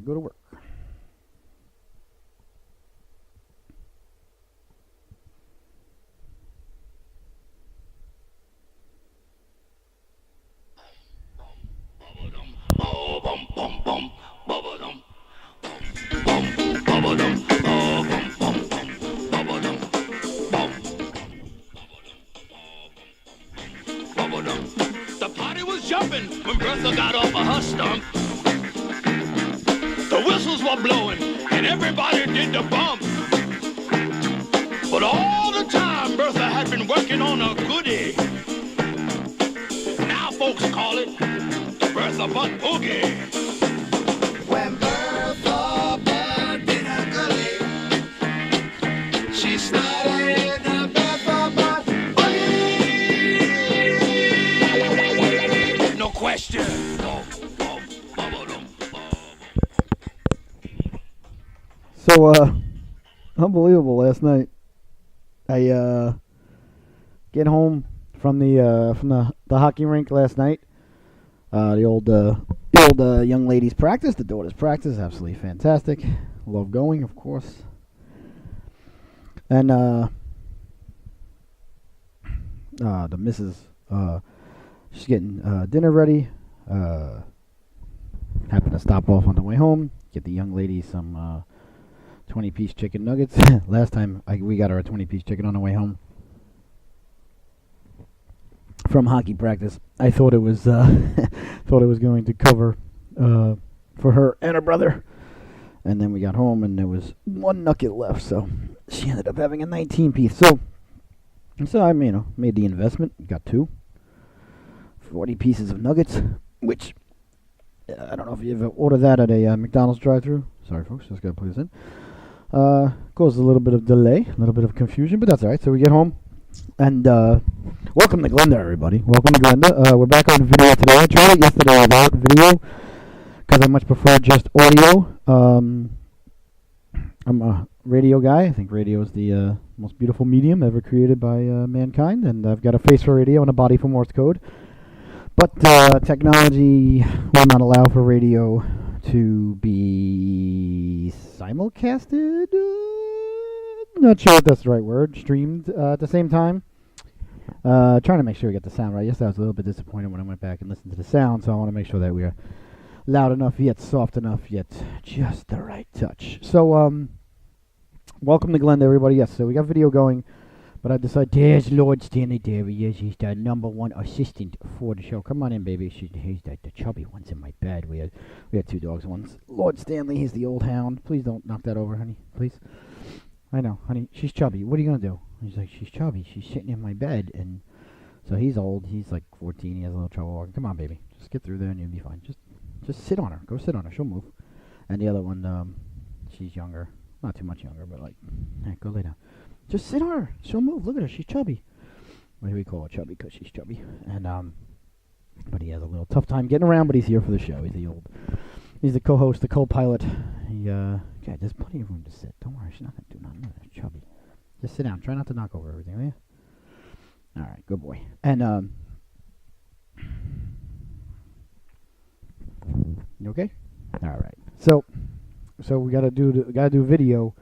go to work. The party was jumping when Bertha got off of her stump. The whistles were blowing and everybody did the bump. But all the time Bertha had been working on a goodie. Now folks call it the Bertha Butt Boogie. When Bertha Butt did a goodie, she started the Bertha Butt Boogie. No question. So, unbelievable last night. I get home from the hockey rink last night. The old young ladies' practice, the daughter's practice, absolutely fantastic. Love going, of course. And the missus, she's getting dinner ready. Happened to stop off on the way home, get the young lady some 20-piece chicken nuggets. Last time we got her a 20-piece chicken on the way home from hockey practice. I thought it was going to cover for her and her brother, and then we got home and there was one nugget left, so she ended up having a 19-piece. So I made the investment, got 40 pieces of nuggets, which I don't know if you ever order that at a McDonald's drive-thru. Sorry, folks, just gotta put this in. Caused a little bit of delay, a little bit of confusion, but that's all right. So we get home, and welcome to Glenda, everybody. Welcome to Glenda. We're back on video today. I tried it yesterday without video because I much prefer just audio. I'm a radio guy. I think radio is the most beautiful medium ever created by mankind, and I've got a face for radio and a body for Morse code. But technology will not allow for radio to be simulcasted. Not sure if that's the right word. Streamed at the same time. Trying to make sure we get the sound right. Yes, I was a little bit disappointed when I went back and listened to the sound, so I want to make sure that we are loud enough, yet soft enough, yet just the right touch. So, welcome to Glenda, everybody. Yes, so we got video going, but I decided, there's Lord Stanley. There he is. He's the #1 assistant for the show. Come on in, baby. He's the chubby one's in my bed. We had 2 dogs. One's Lord Stanley. He's the old hound. Please don't knock that over, honey. Please. I know, honey. She's chubby. What are you gonna do? He's like, she's chubby. She's sitting in my bed, and so he's old. He's like 14. He has a little trouble walking. Come on, baby. Just get through there, and you'll be fine. Just sit on her. Go sit on her. She'll move. And the other one, she's younger. Not too much younger, but like, go lay down. Just sit on her. She'll move. Look at her. She's chubby. Well, we call her chubby because she's chubby. And but he has a little tough time getting around. But he's here for the show. He's the co-host, the co-pilot. Okay, there's plenty of room to sit. Don't worry. She's not gonna do nothing. She's chubby. Just sit down. Try not to knock over everything, will you? All right, good boy. And you okay? All right. So we gotta do video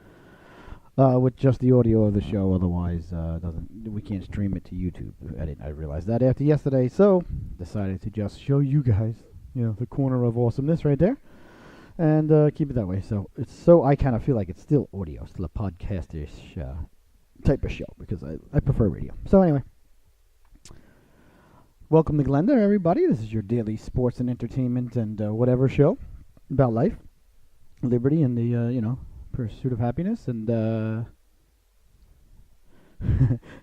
with just the audio of the show. Otherwise, we can't stream it to YouTube. I realized that after yesterday, so decided to just show you guys, the corner of awesomeness right there, and keep it that way. So I kind of feel like it's still audio, still a podcast-ish type of show because I prefer radio. So anyway. Welcome to Glenda, everybody. This is your daily sports and entertainment and whatever show about life, liberty, and the pursuit of happiness. And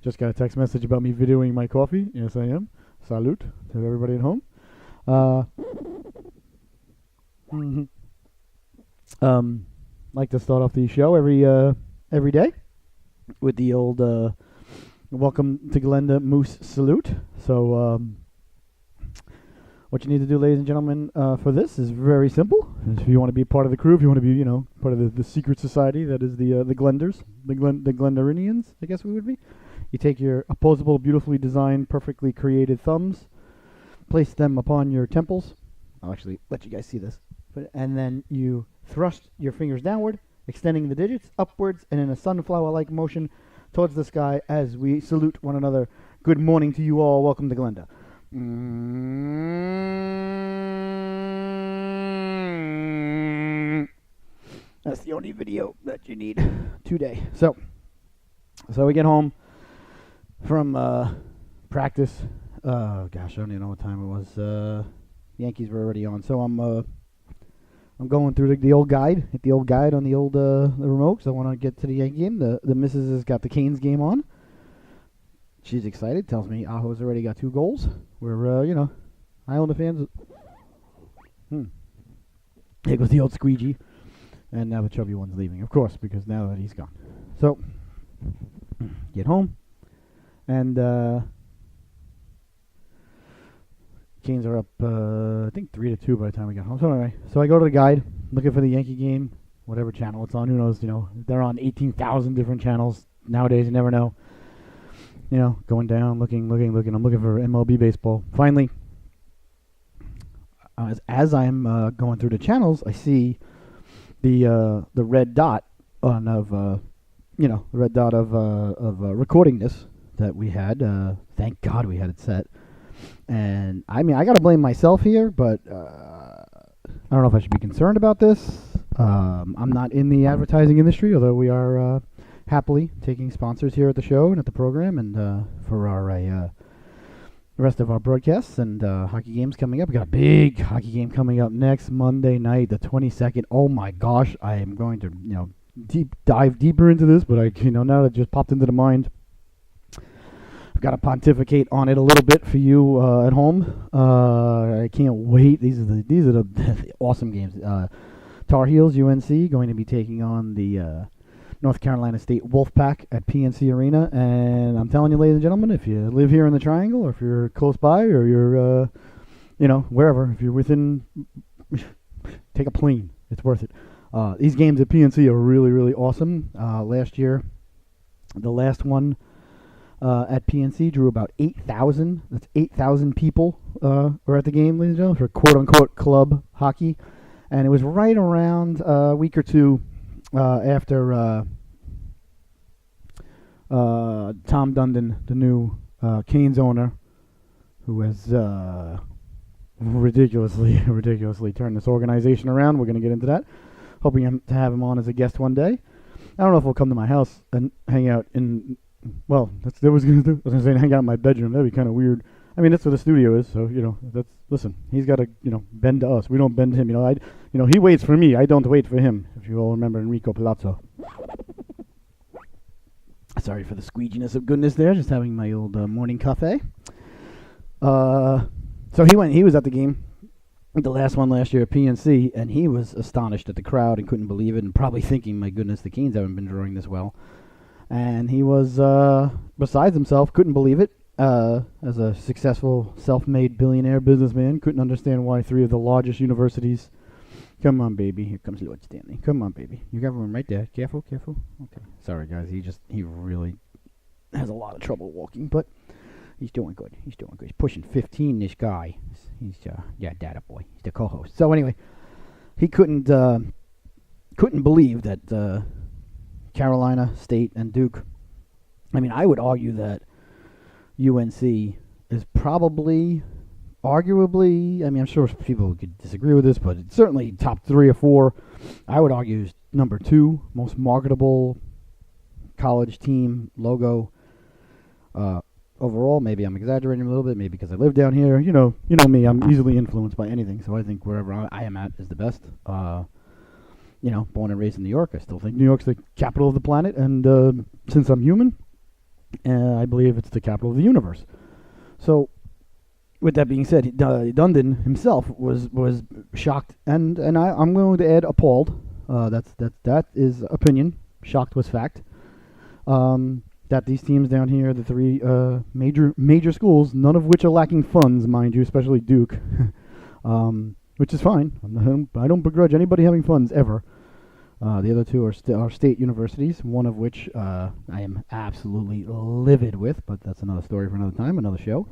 just got a text message about me videoing my coffee. Yes, I am. Salute to everybody at home. Like to start off the show every day with the old welcome to Glenda Moose salute. So what you need to do, ladies and gentlemen, for this is very simple. If you want to be part of the crew, if you want to be, part of the secret society that is the Glenders, the Glendarinians, I guess we would be. You take your opposable, beautifully designed, perfectly created thumbs, place them upon your temples. I'll actually let you guys see this. and then you thrust your fingers downward, extending the digits upwards and in a sunflower-like motion towards the sky as we salute one another. Good morning to you all. Welcome to Glenda. That's the only video that you need today. So we get home from practice. Gosh, I don't even know what time it was. Yankees were already on. So I'm going through the old guide. Hit the old guide on the old the remote because I want to get to the Yankee game. The missus has got the Canes game on. She's excited. Tells me Aho's already got 2 goals. We're Islander fans. Here goes the old squeegee. And now the chubby one's leaving, of course, because now that he's gone. So, get home, and Canes are up, I think 3-2 by the time we got home. So anyway, I go to the guide, looking for the Yankee game, whatever channel it's on. Who knows? They're on 18,000 different channels nowadays. You never know. Going down, looking. I'm looking for MLB baseball. Finally, as I'm going through the channels, I see the red dot of recording this that we had. Thank God we had it set. And I mean, I gotta blame myself here, but I don't know if I should be concerned about this. I'm not in the advertising industry, although we are happily taking sponsors here at the show and at the program, and for our the rest of our broadcasts and hockey games coming up. We got a big hockey game coming up next Monday night, the 22nd. Oh my gosh, I am going to dive deeper into this, but now that it just popped into the mind, I've got to pontificate on it a little bit for you at home. I can't wait. These are the awesome games. Tar Heels UNC going to be taking on the North Carolina State Wolfpack at PNC Arena, and I'm telling you, ladies and gentlemen, if you live here in the Triangle, or if you're close by, or you're, wherever, if you're within, take a plane. It's worth it. These games at PNC are really, really awesome. Last year, the last one at PNC drew about 8,000. That's 8,000 people were at the game, ladies and gentlemen, for quote-unquote club hockey, and it was right around a week or two after Tom Dundon, the new Canes owner, who has ridiculously turned this organization around. We're going to get into that. Hoping to have him on as a guest one day. I don't know if he'll come to my house and hang out in. Well, that's what I was going to do. I was going to say hang out in my bedroom. That'd be kind of weird. I mean, that's where the studio is. So listen. He's got to bend to us. We don't bend to him. He waits for me. I don't wait for him. If you all remember Enrico Palazzo. Sorry for the squeeginess of goodness there. Just having my old morning cafe. So he was at the game, the last one last year at PNC, and he was astonished at the crowd and couldn't believe it, and probably thinking, my goodness, the Canes haven't been drawing this well. And he was besides himself, couldn't believe it. As a successful self-made billionaire businessman, couldn't understand why 3 of the largest universities. Come on, baby. Here comes Lord Stanley. Come on, baby. You got one right there. Careful. Okay. Sorry, guys. He really has a lot of trouble walking, but he's doing good. He's pushing 15, this guy. He's data boy. He's the co-host. So anyway, he couldn't believe that Carolina State and Duke. I mean, I would argue that UNC is probably, arguably, I mean, I'm sure people could disagree with this, but it's certainly top 3 or 4. I would argue is number 2 most marketable college team logo overall. Maybe I'm exaggerating a little bit, maybe because I live down here. You know me, I'm easily influenced by anything, so I think wherever I am at is the best. Born and raised in New York, I still think New York's the capital of the planet, and since I'm human, I believe it's the capital of the universe. So, with that being said, Dundon himself was shocked, and I'm going to add appalled. That is opinion. Shocked was fact. That these teams down here, the 3 major schools, none of which are lacking funds, mind you, especially Duke, which is fine. I don't begrudge anybody having funds ever. The other 2 are state universities, one of which I am absolutely livid with, but that's another story for another time, another show.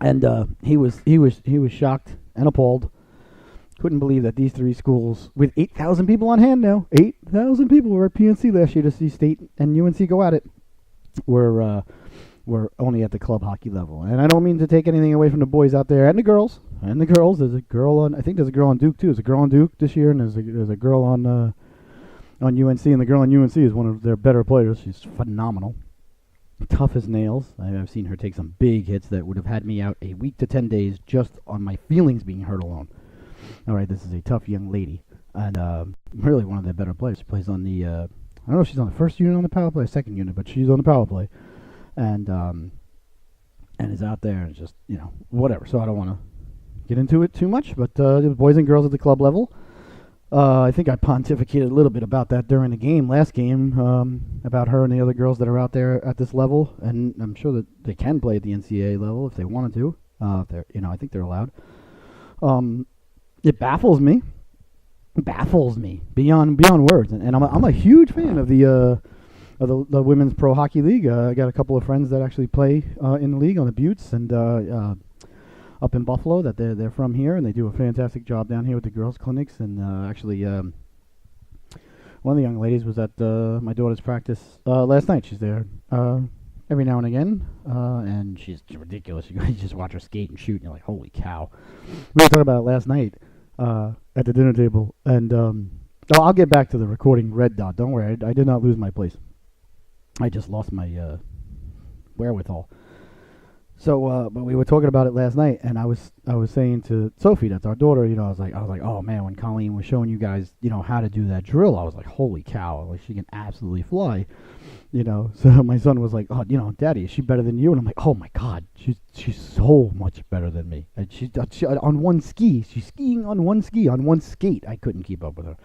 And he was shocked and appalled couldn't believe that these three schools, with 8,000 people on hand now, 8,000 people were at PNC last year to see State and UNC go at it, were only at the club hockey level. And I don't mean to take anything away from the boys out there and the girls. And the girls, there's a girl on, I think there's a girl on Duke too. There's a girl on Duke this year, and there's a girl on UNC, and the girl on UNC is one of their better players. She's phenomenal. Tough as nails. I've seen her take some big hits that would have had me out a week to 10 days just on my feelings being hurt alone. All right, this is a tough young lady, and really one of their better players. She plays on the, I don't know if she's on the first unit on the power play, second unit, but she's on the power play, and is out there and just, whatever. So I don't want to get into it too much, but the boys and girls at the club level. I think I pontificated a little bit about that during the game, last game, about her and the other girls that are out there at this level, and I'm sure that they can play at the NCAA level if they wanted to. I think they're allowed. It baffles me beyond words, and I'm a huge fan of the women's pro hockey league. I got a couple of friends that actually play in the league on the debuTes, and up in Buffalo, that they're from here, and they do a fantastic job down here with the girls' clinics. And actually, one of the young ladies was at my daughter's practice last night. She's there every now and again, and she's ridiculous. You just watch her skate and shoot, and you're like, holy cow. We were talking about it last night at the dinner table, and I'll get back to the recording red dot. Don't worry, I did not lose my place. I just lost my wherewithal. So, but we were talking about it last night, and I was saying to Sophie, that's our daughter, I was like, oh man, when Colleen was showing you guys, how to do that drill, I was like, holy cow, like she can absolutely fly, So my son was like, oh, Daddy, is she better than you? And I'm like, oh my God, she's so much better than me. And she on one ski, she's skiing on one ski, on one skate. I couldn't keep up with her.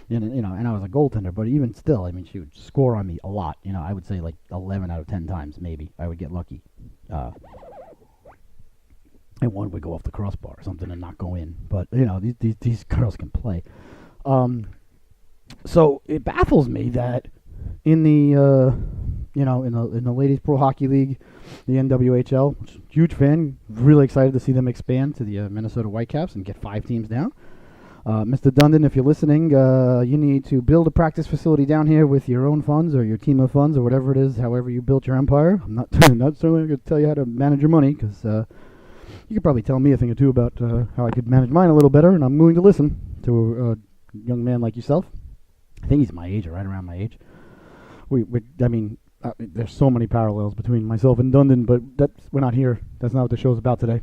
And I was a goaltender, but even still, I mean, she would score on me a lot. I would say like 11 out of 10 times, maybe. I would get lucky. And one would go off the crossbar or something and not go in. But, these girls can play. So it baffles me that in the, in the Ladies Pro Hockey League, the NWHL, which I'm a huge fan, really excited to see them expand to the Minnesota Whitecaps and get 5 teams now. Mr. Dundon, if you're listening, you need to build a practice facility down here with your own funds or your team of funds or whatever it is, however you built your empire. I'm not certainly going to tell you how to manage your money, because you could probably tell me a thing or two about how I could manage mine a little better, and I'm willing to listen to a young man like yourself. I think he's my age or right around my age. There's so many parallels between myself and Dundon, but we're not here. That's not what the show's about today.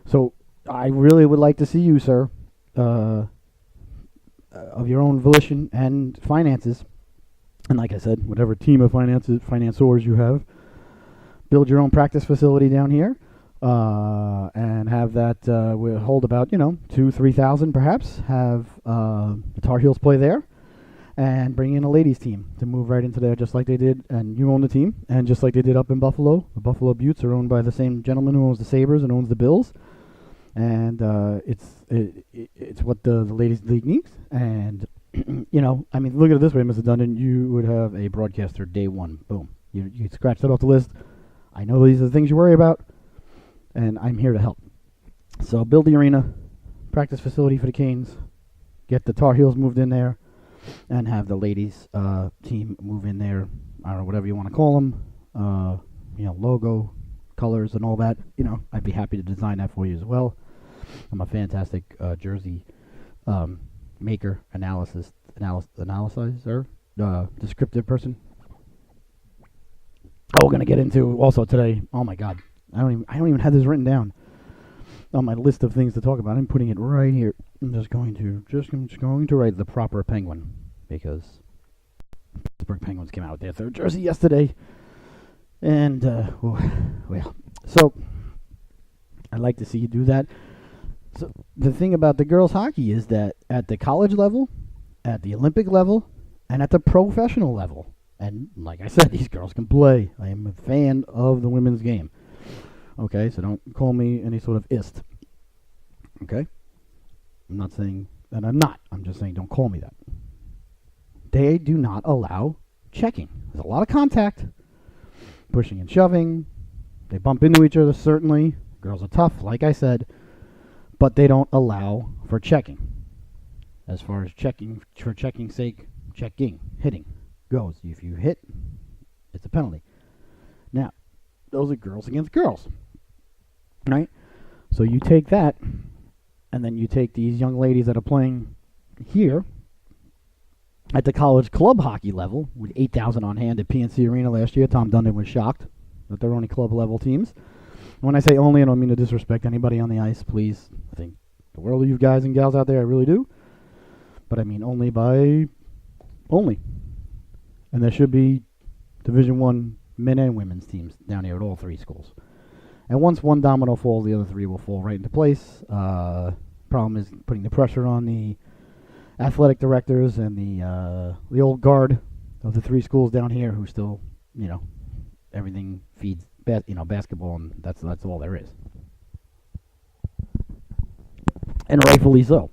So I really would like to see you, sir, of your own volition and finances, and like I said, whatever team of financiers you have, build your own practice facility down here, and have that will hold about 2,000-3,000 perhaps. Have the Tar Heels play there, and bring in a ladies team to move right into there, just like they did, and you own the team, and just like they did up in Buffalo. The Buffalo Buttes are owned by the same gentleman who owns the Sabres and owns the Bills. And it's what the ladies' league needs. And, look at it this way, Mr. Dundon. You would have a broadcaster day one. Boom. You scratch that off the list. I know these are the things you worry about, and I'm here to help. So build the arena, practice facility for the Canes, get the Tar Heels moved in there, and have the ladies' team move in there. I don't know, whatever you want to call them. Logo, colors, and all that. I'd be happy to design that for you as well. I'm a fantastic jersey maker, analyzer, descriptive person. Oh, we're gonna get into also today. Oh my God, I don't even have this written down on my list of things to talk about. I'm putting it right here. I'm just going to write the proper Penguin, because Pittsburgh Penguins came out with their 3rd jersey yesterday, and so I'd like to see you do that. So the thing about the girls' hockey is that at the college level, at the Olympic level, and at the professional level, and like I said, these girls can play. I am a fan of the women's game. Okay, so don't call me any sort of ist. Okay? I'm not saying that I'm not. I'm just saying don't call me that. They do not allow checking. There's a lot of contact, pushing and shoving. They bump into each other, certainly. Girls are tough, like I said. but they don't allow for checking. As far as checking, for checking's sake, hitting goes. If you hit, it's a penalty. Now, those are girls against girls, right? So you take that, and then you take these young ladies that are playing here at the college club hockey level with 8,000 on hand at PNC Arena last year. Tom Dundon was shocked that they're only club level teams. When I say only, I don't mean to disrespect anybody on the ice, please. I think the world of you guys and gals out there, I really do. But I mean only by only. And there should be Division I men and women's teams down here at all three schools. And once one domino falls, the other three will fall right into place. Problem is putting the pressure on the athletic directors and the old guard of the three schools down here who still, everything feeds basketball, and that's all there is. And rightfully so.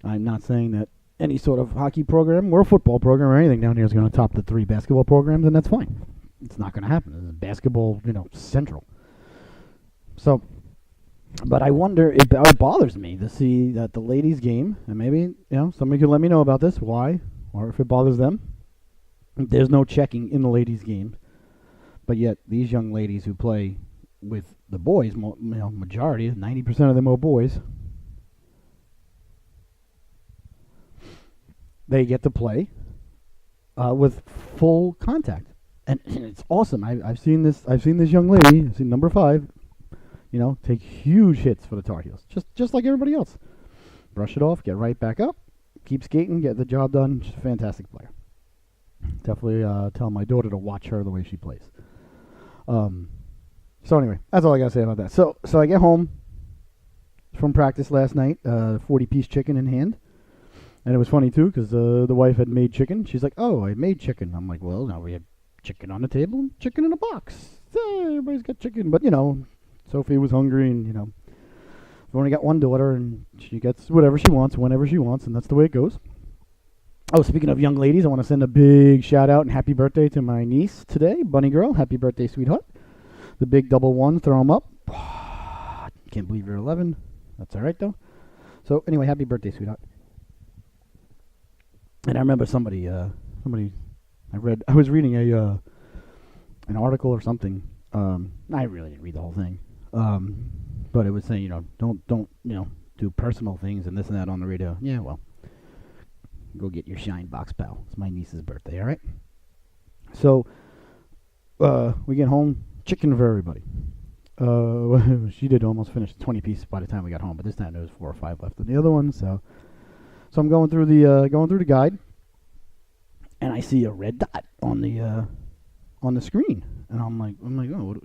I'm not saying that any sort of hockey program or football program or anything down here is going to top the three basketball programs, and that's fine. It's not going to happen. This is basketball, central. So, but I wonder, it bothers me to see that the ladies' game, and maybe, somebody could let me know about this, why, or if it bothers them. There's no checking in the ladies' game, but yet these young ladies who play with the boys, majority, 90% of them are boys, they get to play with full contact, and it's awesome. I've seen this young lady, I've seen number 5, take huge hits for the Tar Heels, just like everybody else. Brush it off, get right back up, keep skating, get the job done. She's a fantastic player. Definitely tell my daughter to watch her the way she plays. So anyway, that's all I gotta say about that. So I get home from practice last night, 40-piece chicken in hand. And it was funny, too, because the wife had made chicken. She's like, oh, I made chicken. I'm like, well, now we have chicken on the table and chicken in a box. Everybody's got chicken. But, Sophie was hungry, and, I've only got one daughter, and she gets whatever she wants, whenever she wants, and that's the way it goes. Oh, speaking of young ladies, I want to send a big shout-out and happy birthday to my niece today, Bunny Girl. Happy birthday, sweetheart. The big double ones, throw them up. Can't believe you're 11. That's all right, though. So, anyway, happy birthday, sweetheart. And I remember somebody I was reading an article or something. I really didn't read the whole thing. But it was saying, don't do personal things and this and that on the radio. Yeah, well, go get your Shine Box, pal. It's my niece's birthday, all right? So, we get home, chicken for everybody. She did almost finish 20 pieces by the time we got home, but this time there was 4 or 5 left of the other one, so I'm going through the guide, and I see a red dot on the screen, and I'm like, oh,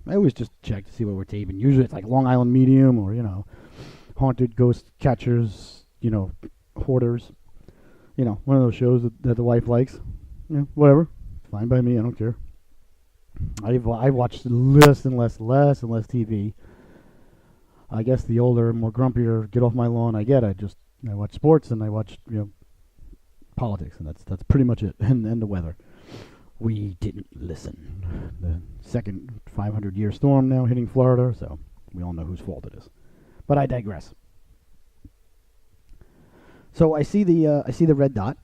I always just check to see what we're taping. Usually it's like Long Island Medium or haunted ghost catchers, hoarders, one of those shows that the wife likes. Whatever, fine by me. I don't care. I watched less and less TV. I guess the older, more grumpier, get off my lawn I get. I watch sports and I watch politics, and that's pretty much it. And the weather. We didn't listen. The second 500-year storm now hitting Florida, so we all know whose fault it is. But I digress. So I see the red dot,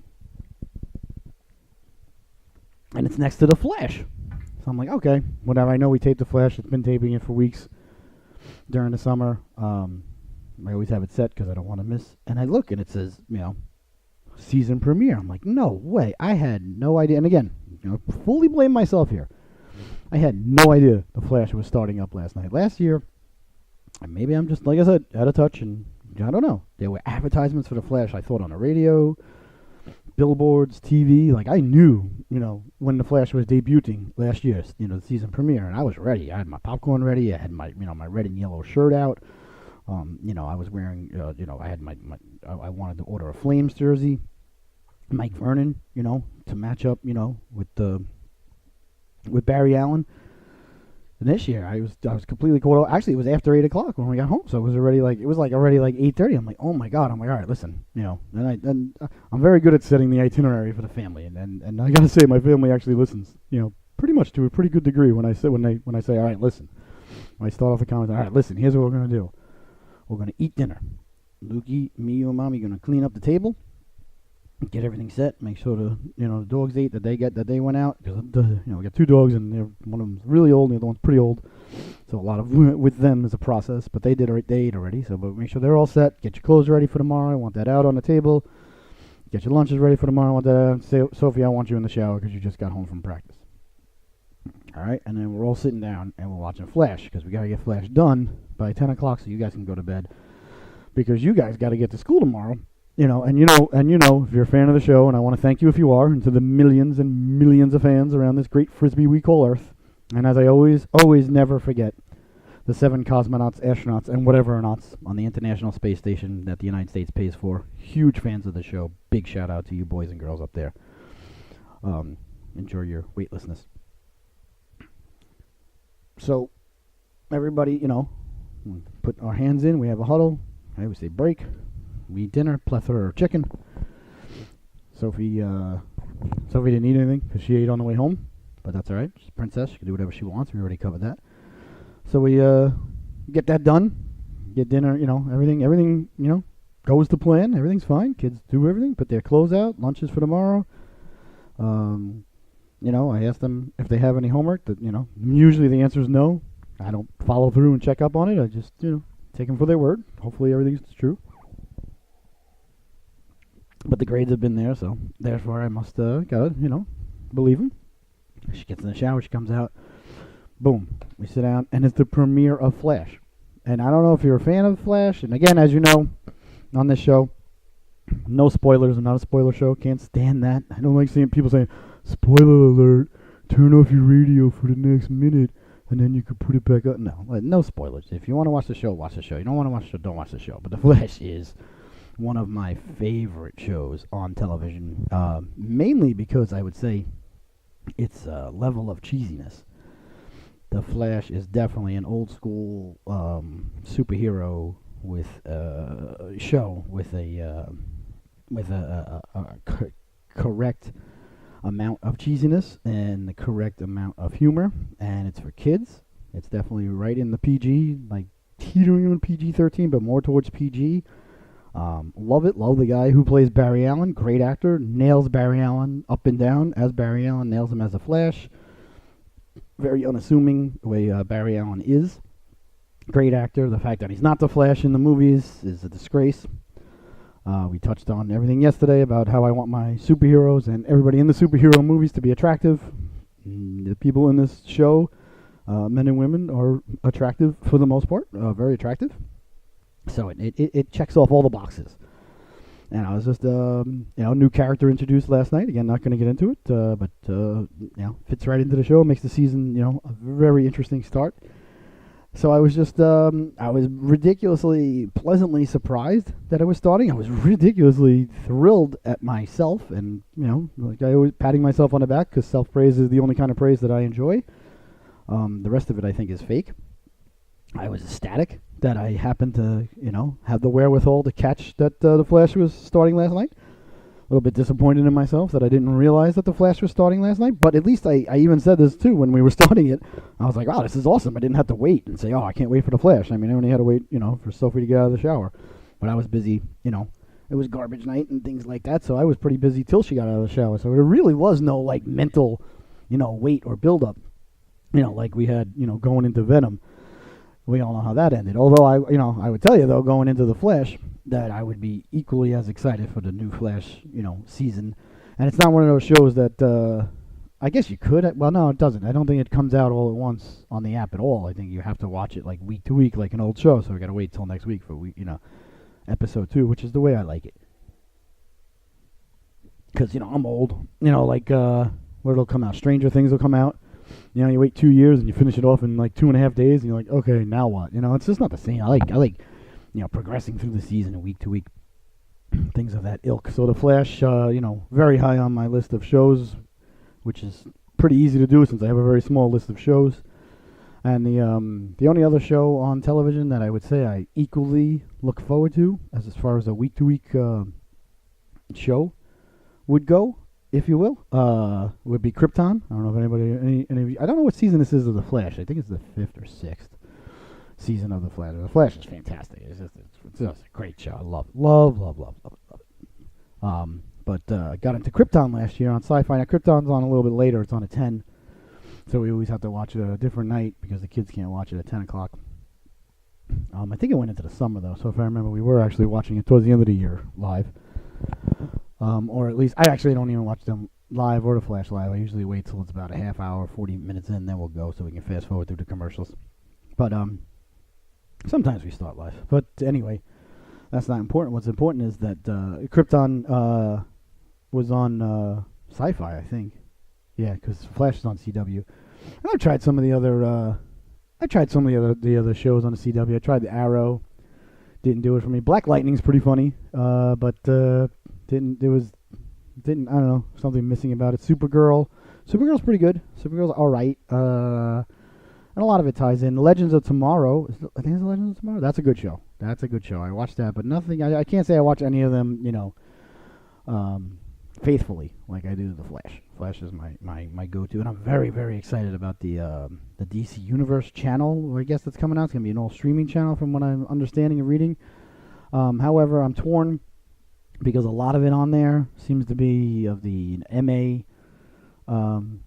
and it's next to the Flash. So I'm like, okay, whatever. I know we taped the Flash. It's been taping it for weeks during the summer. I always have it set because I don't want to miss. And I look, and it says, season premiere. I'm like, no way. I had no idea. And again, fully blame myself here. I had no idea the Flash was starting up last night. Last year, and maybe I'm just, like I said, out of touch, and I don't know. There were advertisements for the Flash, I thought, on the radio, billboards, TV. Like, I knew, when the Flash was debuting last year, the season premiere, and I was ready. I had my popcorn ready. I had my, my red and yellow shirt out. I was wearing, I had I wanted to order a Flames jersey, Mike Vernon, to match up, with Barry Allen. And this year, I was completely caught up. Actually, it was after 8 o'clock when we got home, so it was already like 8:30. I'm like, oh my god! I'm like, all right, listen, and I'm very good at setting the itinerary for the family, and I gotta say, my family actually listens, pretty much to a pretty good degree when I say, all right, listen. When I start off the comments, all right, listen, here's what we're gonna do. We're going to eat dinner. Lukey, me, you, and Mommy going to clean up the table, get everything set, make sure the dogs ate, that they went out. Because we got 2 dogs, and one of them's really old, and the other one's pretty old. So a lot of with them is a process, but they ate already. So, but make sure they're all set. Get your clothes ready for tomorrow. I want that out on the table. Get your lunches ready for tomorrow. I want that. Say, Sophie, I want you in the shower because you just got home from practice. All right, and then we're all sitting down and we're watching Flash because we got to get Flash done by 10 o'clock so you guys can go to bed because you guys got to get to school tomorrow. And if you're a fan of the show, and I want to thank you if you are, and to the millions and millions of fans around this great frisbee we call Earth. And as I always never forget, the 7 cosmonauts, astronauts, and whatever nauts on the International Space Station that the United States pays for. Huge fans of the show. Big shout out to you boys and girls up there. Enjoy your weightlessness. So, everybody, put our hands in. We have a huddle. I always say break. We eat dinner, plethora of chicken. Sophie didn't eat anything because she ate on the way home. But that's all right. She's a princess. She can do whatever she wants. We already covered that. So we get that done. Get dinner, everything, goes to plan. Everything's fine. Kids do everything. Put their clothes out. Lunches for tomorrow. I ask them if they have any homework. That usually the answer is no. I don't follow through and check up on it. I just, take them for their word. Hopefully everything's true. But the grades have been there, so therefore I must, believe them. She gets in the shower, she comes out, boom, we sit down, and it's the premiere of Flash. And I don't know if you're a fan of Flash, and again, as you know, on this show, no spoilers. I'm not a spoiler show, can't stand that. I don't like seeing people saying, spoiler alert, turn off your radio for the next minute, and then you can put it back up. No spoilers. If you want to watch the show, watch the show. You don't want to watch the show, don't watch the show. But The Flash is one of my favorite shows on television, mainly because I would say its level of cheesiness. The Flash is definitely an old school superhero with show with a correct amount of cheesiness and the correct amount of humor, and it's for kids. It's definitely right in the PG, like teetering on PG-13, but more towards PG. Love it. Love the guy who plays Barry Allen. Great actor. Nails Barry Allen up and down as Barry Allen. Nails him as the Flash. Very unassuming the way Barry Allen is. Great actor. The fact that he's not the Flash in the movies is a disgrace. We touched on everything yesterday about how I want my superheroes and everybody in the superhero movies to be attractive. The people in this show, men and women, are attractive for the most part. Very attractive. So it checks off all the boxes. And I was just, new character introduced last night. Again, not going to get into it, but fits right into the show. Makes the season, a very interesting start. So I was just, I was ridiculously, pleasantly surprised that it was starting. I was ridiculously thrilled at myself, and like I always patting myself on the back because self-praise is the only kind of praise that I enjoy. The rest of it, I think, is fake. I was ecstatic that I happened to, have the wherewithal to catch that the Flash was starting last night. A little bit disappointed in myself that I didn't realize that the Flash was starting last night, but at least I even said this too when we were starting it. I was like, wow, this is awesome. I didn't have to wait and say, I can't wait for the Flash. I mean, I only had to wait, for Sophie to get out of the shower. But I was busy, it was garbage night and things like that, so I was pretty busy till she got out of the shower. So there really was no, mental, wait or build up, like we had, going into Venom. We all know how that ended. Although I would tell you though, going into the Flash, that I would be equally as excited for the new Flash, season. And it's not one of those shows that I guess you could. Well, no, it doesn't. I don't think it comes out all at once on the app at all. I think you have to watch it like week to week, like an old show. So we got to wait till next week for episode 2, which is the way I like it. Because I'm old. What'll come out? Stranger Things will come out. You wait 2 years and you finish it off in 2.5 days, and you're like, okay, now what? It's just not the same. I like progressing through the season week to week, things of that ilk. So the Flash, very high on my list of shows, which is pretty easy to do since I have a very small list of shows. And the only other show on television that I would say I equally look forward to, as far as a week to week show would go, if you will, would be Krypton. I don't know if any of you, I don't know what season this is of The Flash. I think it's the 5th or 6th. season of The Flash. The Flash is fantastic. It's just a great show. I love it. Love it. But I got into Krypton last year on Sci-Fi. Now, Krypton's on a little bit later. It's on at 10. So we always have to watch it at a different night because the kids can't watch it at 10 o'clock. I think it went into the summer, though. So if I remember, we were actually watching it towards the end of the year live. Or at least, I actually don't even watch them live or The Flash live. I usually wait till it's about a half hour, 40 minutes in, then we'll go so we can fast forward through the commercials. But sometimes we start live. But anyway, that's not important. What's important is that Krypton was on Sci-Fi, I think. Yeah, because Flash is on CW. And I've tried some of the other the other shows on the CW. I tried the Arrow. Didn't do it for me. Black Lightning's pretty funny, but I don't know, something missing about it. Supergirl's pretty good. Supergirl's all right. And a lot of it ties in. Legends of Tomorrow. I think it's Legends of Tomorrow. That's a good show. I watched that, but nothing. I can't say I watch any of them, faithfully like I do The Flash. Flash is my go-to, and I'm very, very excited about the DC Universe channel. I guess that's coming out. It's gonna be an all streaming channel, from what I'm understanding and reading. However, I'm torn because a lot of it on there seems to be of the MA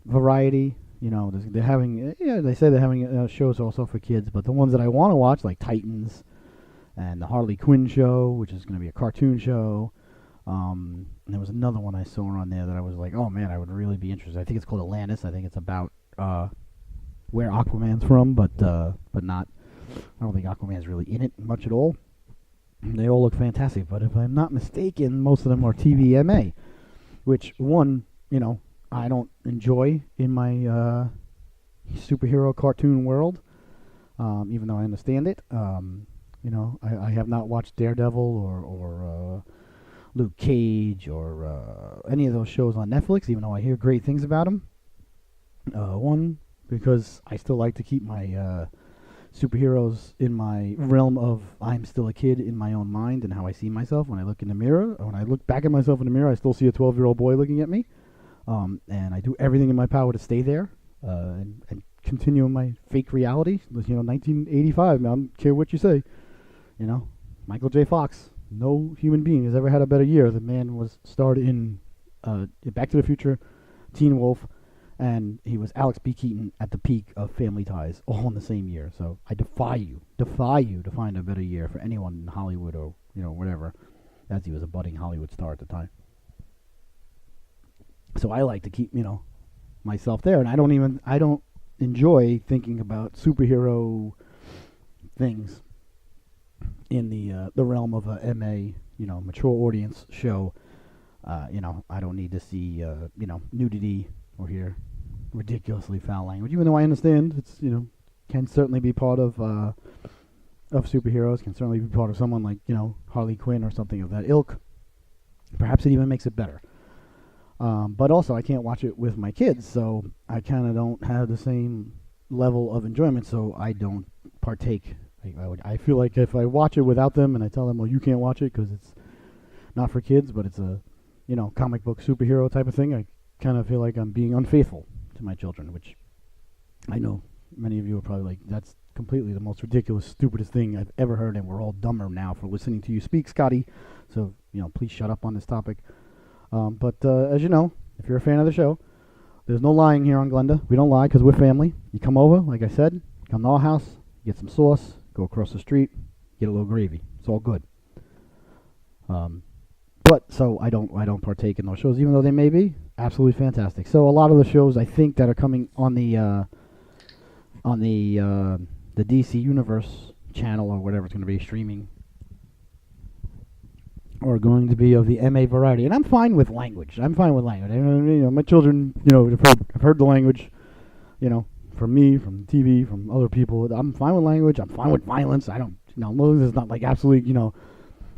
variety. They're having they say they're having shows also for kids, but the ones that I want to watch, like Titans and the Harley Quinn show, which is going to be a cartoon show. And there was another one I saw on there that I was like, oh man, I would really be interested. I think it's called Atlantis. I think it's about where Aquaman's from, but not. I don't think Aquaman's really in it much at all. They all look fantastic, but if I'm not mistaken, most of them are TVMA, which I don't enjoy in my superhero cartoon world, even though I understand it. I have not watched Daredevil or Luke Cage or any of those shows on Netflix, even though I hear great things about them. One, because I still like to keep my superheroes in my realm of I'm still a kid in my own mind and how I see myself when I look in the mirror. When I look back at myself in the mirror, I still see a 12-year-old boy looking at me. And I do everything in my power to stay there and continue in my fake reality. 1985, man, I don't care what you say. Michael J. Fox. No human being has ever had a better year. The man was starred in Back to the Future, Teen Wolf, and he was Alex B. Keaton at the peak of Family Ties, all in the same year. So I defy you to find a better year for anyone in Hollywood or whatever, as he was a budding Hollywood star at the time. So I like to keep myself there, and I don't enjoy thinking about superhero things in the realm of a MA, mature audience show. I don't need to see nudity or hear ridiculously foul language, even though I understand it's can certainly be part of superheroes, can certainly be part of someone like Harley Quinn or something of that ilk. Perhaps it even makes it better. But also I can't watch it with my kids, so I kind of don't have the same level of enjoyment, so I don't partake. I feel like if I watch it without them and I tell them, well, you can't watch it because it's not for kids, but it's a, comic book superhero type of thing, I kind of feel like I'm being unfaithful to my children, which I know many of you are probably like, that's completely the most ridiculous, stupidest thing I've ever heard, and we're all dumber now for listening to you speak, Scotty. So, please shut up on this topic. But as you know, if you're a fan of the show, there's no lying here on Glenda. We don't lie because we're family. You come over, like I said, come to our house, get some sauce, go across the street, get a little gravy. It's all good. But so I don't partake in those shows, even though they may be absolutely fantastic. So a lot of the shows I think that are coming on the DC Universe channel or whatever it's going to be streaming are going to be of the MA variety, and I'm fine with language. My children, have heard the language, from me, from TV, from other people. I'm fine with language. I'm fine with violence. I don't, as long as it's not like absolute,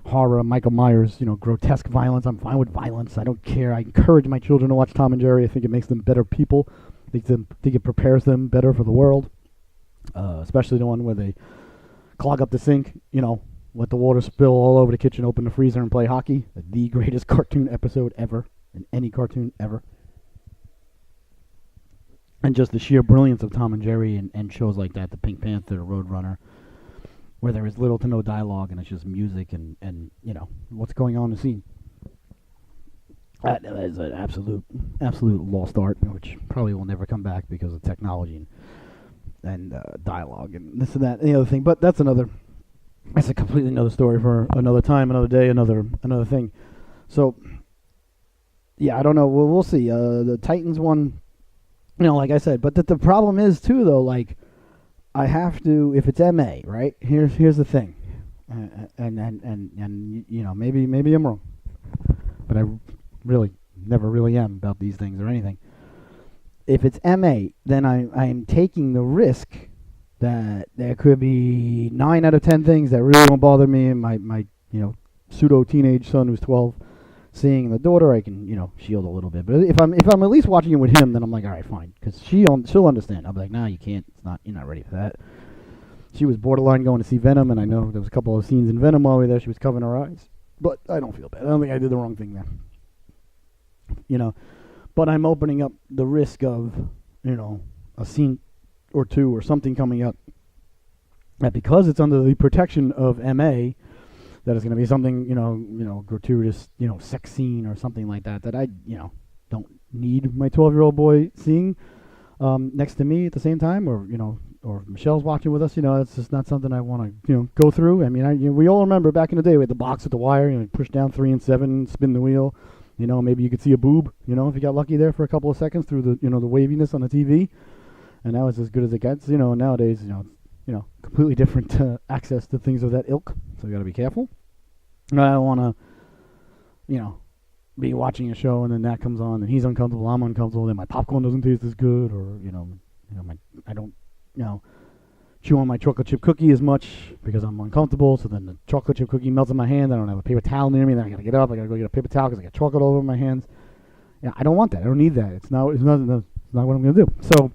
horror, Michael Myers, grotesque violence. I'm fine with violence. I don't care. I encourage my children to watch Tom and Jerry. I think it makes them better people. I think it prepares them better for the world, especially the one where they clog up the sink, let the water spill all over the kitchen, open the freezer, and play hockey. The greatest cartoon episode ever, in any cartoon ever. And just the sheer brilliance of Tom and Jerry and shows like that, the Pink Panther, Roadrunner, where there is little to no dialogue and it's just music and what's going on in the scene. That is an absolute lost art, which probably will never come back because of technology and dialogue and this and that and the other thing. But that's a completely another story for another time, another day, another thing. So, yeah, I don't know. We'll see. The Titans one, like I said. But the problem is too, though. Like, I have to, if it's MA, right? Here's the thing, and maybe I'm wrong, but I really never really am about these things or anything. If it's MA, then I'm taking the risk that there could be 9 out of 10 things that really won't bother me. And my pseudo teenage son who's 12 seeing the daughter, I can shield a little bit. But if I'm at least watching it with him, then I'm like, all right, fine, because she'll understand. I'll be like, nah, you can't. You're not ready for that. She was borderline going to see Venom, and I know there was a couple of scenes in Venom while we were there. She was covering her eyes, but I don't feel bad. I don't think I did the wrong thing there. But I'm opening up the risk of a scene or two or something coming up that, because it's under the protection of MA, that is going to be something gratuitous sex scene or something like that I don't need my 12-year-old boy seeing next to me at the same time, or or Michelle's watching with us. It's just not something I want to go through. I mean, we all remember back in the day we had the box with the wire, push down 3 and 7, spin the wheel. Maybe you could see a boob, if you got lucky there for a couple of seconds through the the waviness on the TV, and that was as good as it gets. Nowadays, completely different access to things of that ilk. So you got to be careful. I don't want to, be watching a show and then that comes on and he's uncomfortable, I'm uncomfortable, then my popcorn doesn't taste as good, or I don't chew on my chocolate chip cookie as much because I'm uncomfortable. So then the chocolate chip cookie melts in my hand. I don't have a paper towel near me. Then I gotta get up. I gotta go get a paper towel because I got chocolate all over my hands. I don't want that. I don't need that. It's not what I'm gonna do. So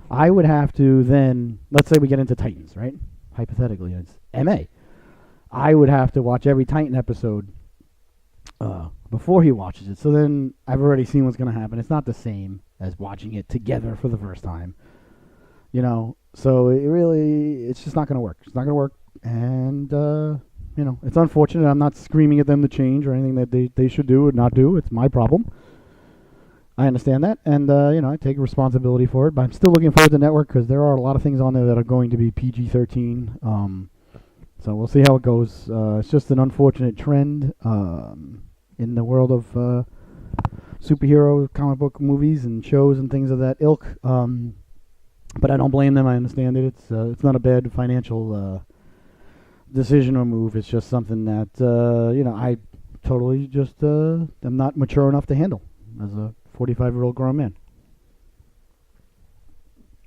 I would have to then, let's say we get into Titans, right? Hypothetically, it's MA. I would have to watch every Titan episode before he watches it. So then I've already seen what's gonna happen. It's not the same as watching it together for the first time. So it's just not going to work. It's not going to work. And, it's unfortunate. I'm not screaming at them to change or anything that they should do or not do. It's my problem. I understand that. And, I take responsibility for it. But I'm still looking forward to the network because there are a lot of things on there that are going to be PG-13. So we'll see how it goes. It's just an unfortunate trend in the world of superhero comic book movies and shows and things of that ilk. But I don't blame them. I understand it. It's not a bad financial decision or move. It's just something that I totally just am not mature enough to handle as a 45-year-old grown man.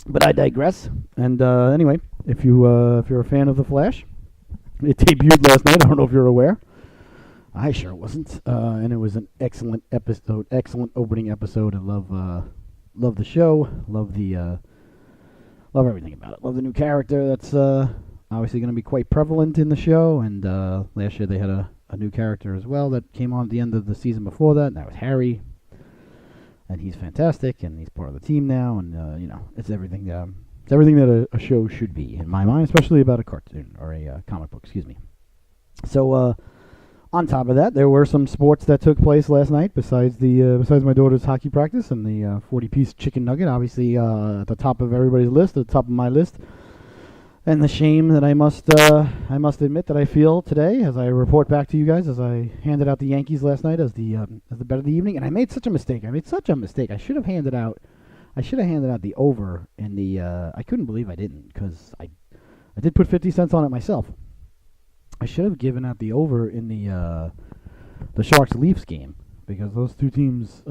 But I digress. And anyway, if you're a fan of The Flash, it debuted last night. I don't know if you're aware. I sure wasn't. And it was an excellent episode. Excellent opening episode. I love the show. Love everything about it. Love the new character that's obviously going to be quite prevalent in the show. And last year they had a new character as well that came on at the end of the season before that. And that was Harry. And he's fantastic. And he's part of the team now. And, it's everything that a show should be, in my mind, especially about a cartoon or a comic book, excuse me. So, on top of that, there were some sports that took place last night besides my daughter's hockey practice and the 40-piece chicken nugget, obviously at the top of everybody's list, at the top of my list. And the shame that I must admit that I feel today as I report back to you guys as I handed out the Yankees last night as the bet of the evening. And I made such a mistake. I should have handed out the over in the I couldn't believe I didn't, because I did put 50 cents on it myself. I should have given out the over in the Sharks-Leafs game, because those two teams,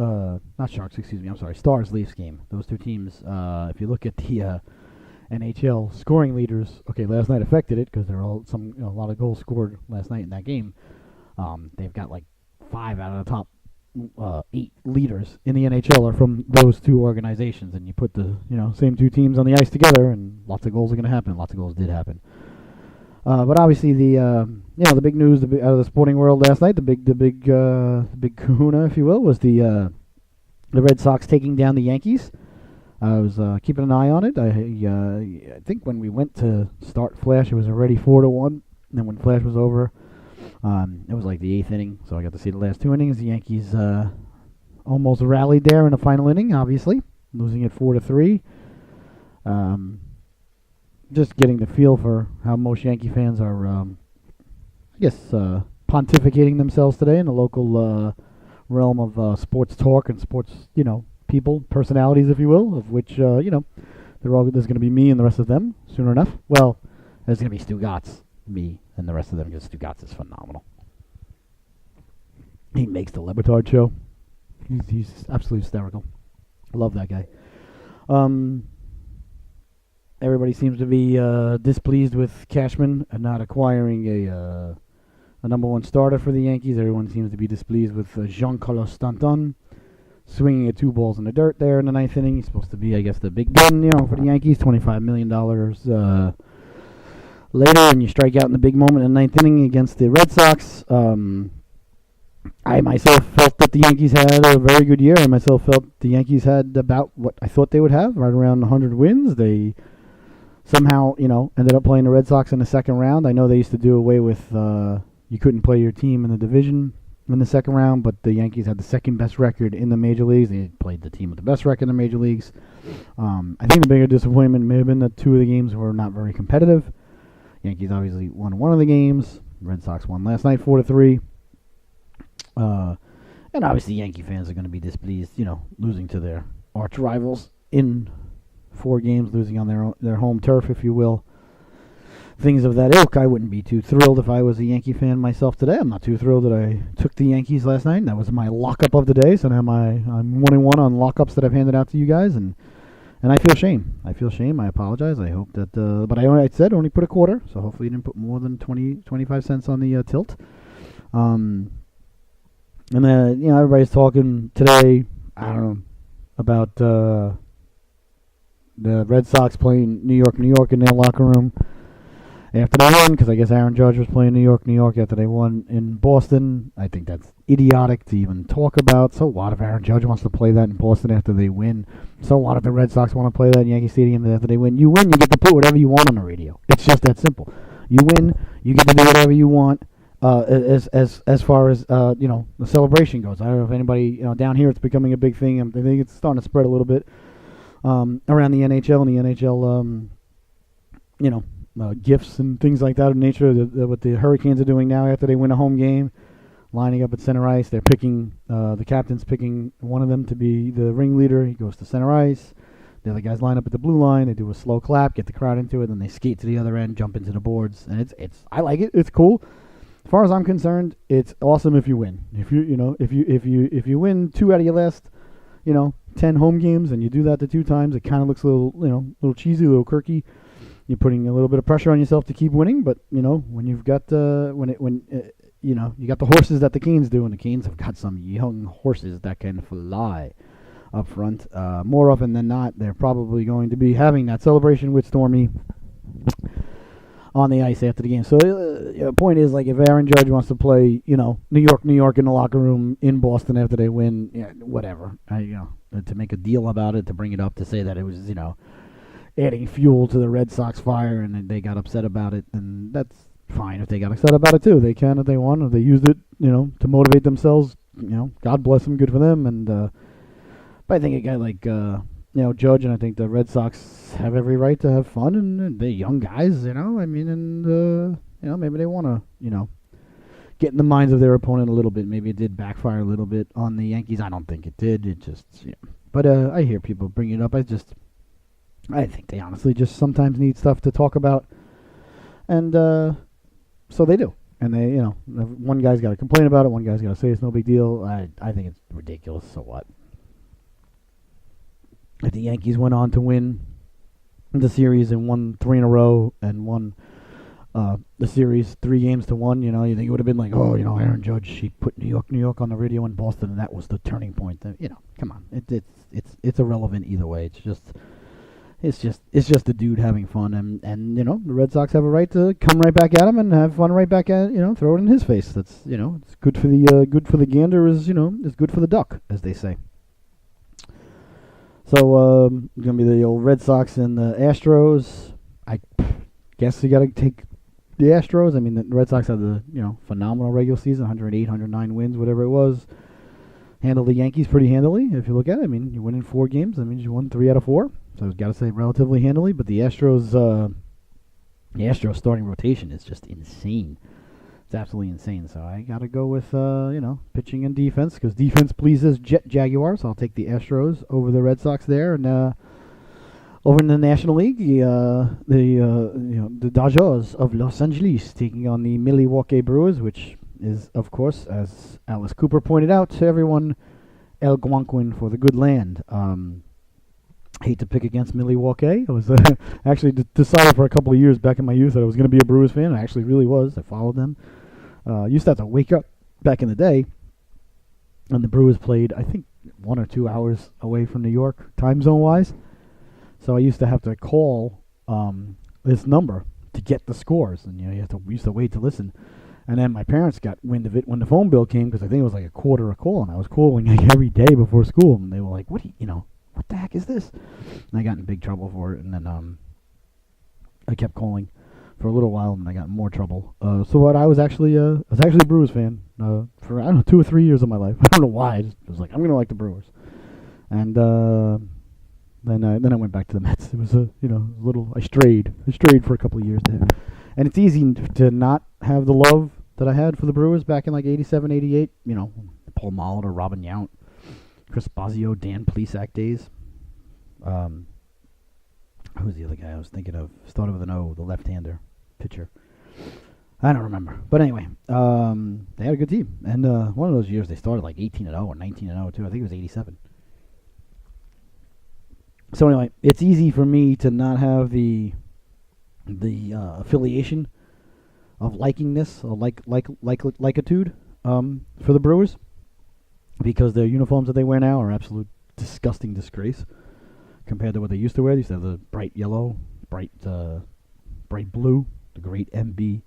Stars-Leafs game, those two teams, if you look at the NHL scoring leaders, okay, last night affected it because there were a lot of goals scored last night in that game. They've got like 5 out of the top 8 leaders in the NHL are from those two organizations, and you put the same two teams on the ice together, and lots of goals are going to happen. Lots of goals did happen. But obviously the big news out of the sporting world last night, the big kahuna, if you will, was the Red Sox taking down the Yankees. I was keeping an eye on it. I think when we went to start Flash, it was already 4-1. And then when Flash was over, it was like the 8th inning, so I got to see the last 2 innings. The Yankees almost rallied there in the final inning, obviously, losing it 4-3. Just getting the feel for how most Yankee fans are, I guess, pontificating themselves today in the local realm of sports talk and sports, people, personalities, if you will, of which, there's going to be me and the rest of them soon enough. Well, there's going to be Stu Gatz, me, and the rest of them, because Stu Gatz is phenomenal. He makes the Lebitard show. He's absolutely hysterical. I love that guy. Everybody seems to be displeased with Cashman and not acquiring a number one starter for the Yankees. Everyone seems to be displeased with Jean-Carlos Stanton swinging at 2 balls in the dirt there in the 9th inning. He's supposed to be, I guess, the big gun, for the Yankees. $25 million later, and you strike out in the big moment in the 9th inning against the Red Sox. I myself felt that the Yankees had a very good year. I myself felt the Yankees had about what I thought they would have, right around 100 wins. They somehow, ended up playing the Red Sox in the second round. I know they used to do away with you couldn't play your team in the division in the second round, but the Yankees had the second best record in the major leagues. They played the team with the best record in the major leagues. I think the bigger disappointment may have been that 2 of the games were not very competitive. Yankees obviously won one of the games. Red Sox won last night 4-3. And obviously Yankee fans are going to be displeased, losing to their arch rivals in 4 games, losing on their home turf, if you will. Things of that ilk. I wouldn't be too thrilled if I was a Yankee fan myself today. I'm not too thrilled that I took the Yankees last night. That was my lockup of the day, so now I'm 1-1 on lockups that I've handed out to you guys, and I feel shame. I apologize. I hope that, but I said only put a quarter, so hopefully you didn't put more than 25 cents on the tilt. And everybody's talking today, I don't know, about the Red Sox playing New York in their locker room after they won, because I guess Aaron Judge was playing New York after they won in Boston. I think that's idiotic to even talk about. So what if Aaron Judge wants to play that in Boston after they win? So what if the Red Sox want to play that in Yankee Stadium after they win? You win, you get to put whatever you want on the radio. It's just that simple. You win, you get to do whatever you want. As far as the celebration goes, I don't know if anybody down here, it's becoming a big thing. I think it's starting to spread a little bit around the NHL and the NHL gifts and things like that of nature. What the Hurricanes are doing now after they win a home game, lining up at center ice. They're picking the captain's picking one of them to be the ringleader. He goes to center ice. The other guys line up at the blue line. They do a slow clap, get the crowd into it, then they skate to the other end, jump into the boards, and it's I like it. It's cool. As far as I'm concerned, it's awesome if you win. If you win 2 out of your last 10 home games and you do that the 2 times, it kind of looks a little cheesy, a little quirky. You're putting a little bit of pressure on yourself to keep winning, but when you've got you got the horses that the Canes do, and the Canes have got some young horses that can fly up front. More often than not, they're probably going to be having that celebration with Stormy on the ice after the game. So the point is, like, if Aaron Judge wants to play, New York in the locker room in Boston after they win, whatever. To make a deal about it, to bring it up, to say that it was, adding fuel to the Red Sox fire, and they got upset about it, and that's fine if they got upset about it too. They can if they want, if they used it, to motivate themselves. God bless them, good for them. And but I think a guy like Judge, and I think the Red Sox have every right to have fun, and they're young guys, and maybe they want to, get in the minds of their opponent a little bit. Maybe it did backfire a little bit on the Yankees. I don't think it did. It just, But I hear people bring it up. I think they honestly just sometimes need stuff to talk about, and so they do. And they, one guy's got to complain about it, one guy's got to say it's no big deal. I think it's ridiculous. So what? If the Yankees went on to win the series and won 3 in a row and won the series 3-1, you think it would have been like, Aaron Judge, she put New York on the radio in Boston, and that was the turning point. Come on, it's irrelevant either way. It's just a dude having fun, and the Red Sox have a right to come right back at him and have fun right back at throw it in his face. That's it's good for the gander is good for the duck, as they say. So it's gonna be the old Red Sox and the Astros. I guess you got to take the Astros. I mean, the Red Sox had the phenomenal regular season, 108, 109 wins, whatever it was. Handled the Yankees pretty handily, if you look at it. I mean, you win in 4 games. That means you won 3 out of 4. So I've got to say relatively handily. But the Astros starting rotation is just insane. It's absolutely insane. So I got to go with pitching and defense, because defense pleases Jaguars. I'll take the Astros over the Red Sox there, and over in the National League, the Dodgers of Los Angeles taking on the Milwaukee Brewers, which is, of course, as Alice Cooper pointed out to everyone, Algonquin for the good land. Hate to pick against Milwaukee. I was actually decided for a couple of years back in my youth that I was going to be a Brewers fan. I actually really was. I followed them. Used to have to wake up back in the day, and the Brewers played, I think, 1 or 2 hours away from New York, time zone-wise. So I used to have to call this number to get the scores, and we used to wait to listen. And then my parents got wind of it when the phone bill came, because I think it was like a quarter a call, and I was calling like every day before school, and they were like, "What the heck is this?" And I got in big trouble for it, and then I kept calling for a little while, and I got in more trouble. So what I was actually a Brewers fan for 2 or 3 years of my life. I don't know why. I was like, I'm gonna like the Brewers, and then I went back to the Mets. It was I strayed for a couple of years there. And it's easy to not have the love that I had for the Brewers back in like 87, 88. Paul Molitor, Robin Yount, Chris Bosio, Dan Plesac days. Who's the other guy I was thinking of? Started with an O, the left-hander pitcher. I don't remember. But anyway, they had a good team. And one of those years they started like 18-0 or 19-0 too. I think it was 87. So anyway, it's easy for me to not have the affiliation of liking this or likitude for the Brewers, because their uniforms that they wear now are absolute disgusting disgrace compared to what they used to wear. They used to have the bright yellow, bright blue, the great MB,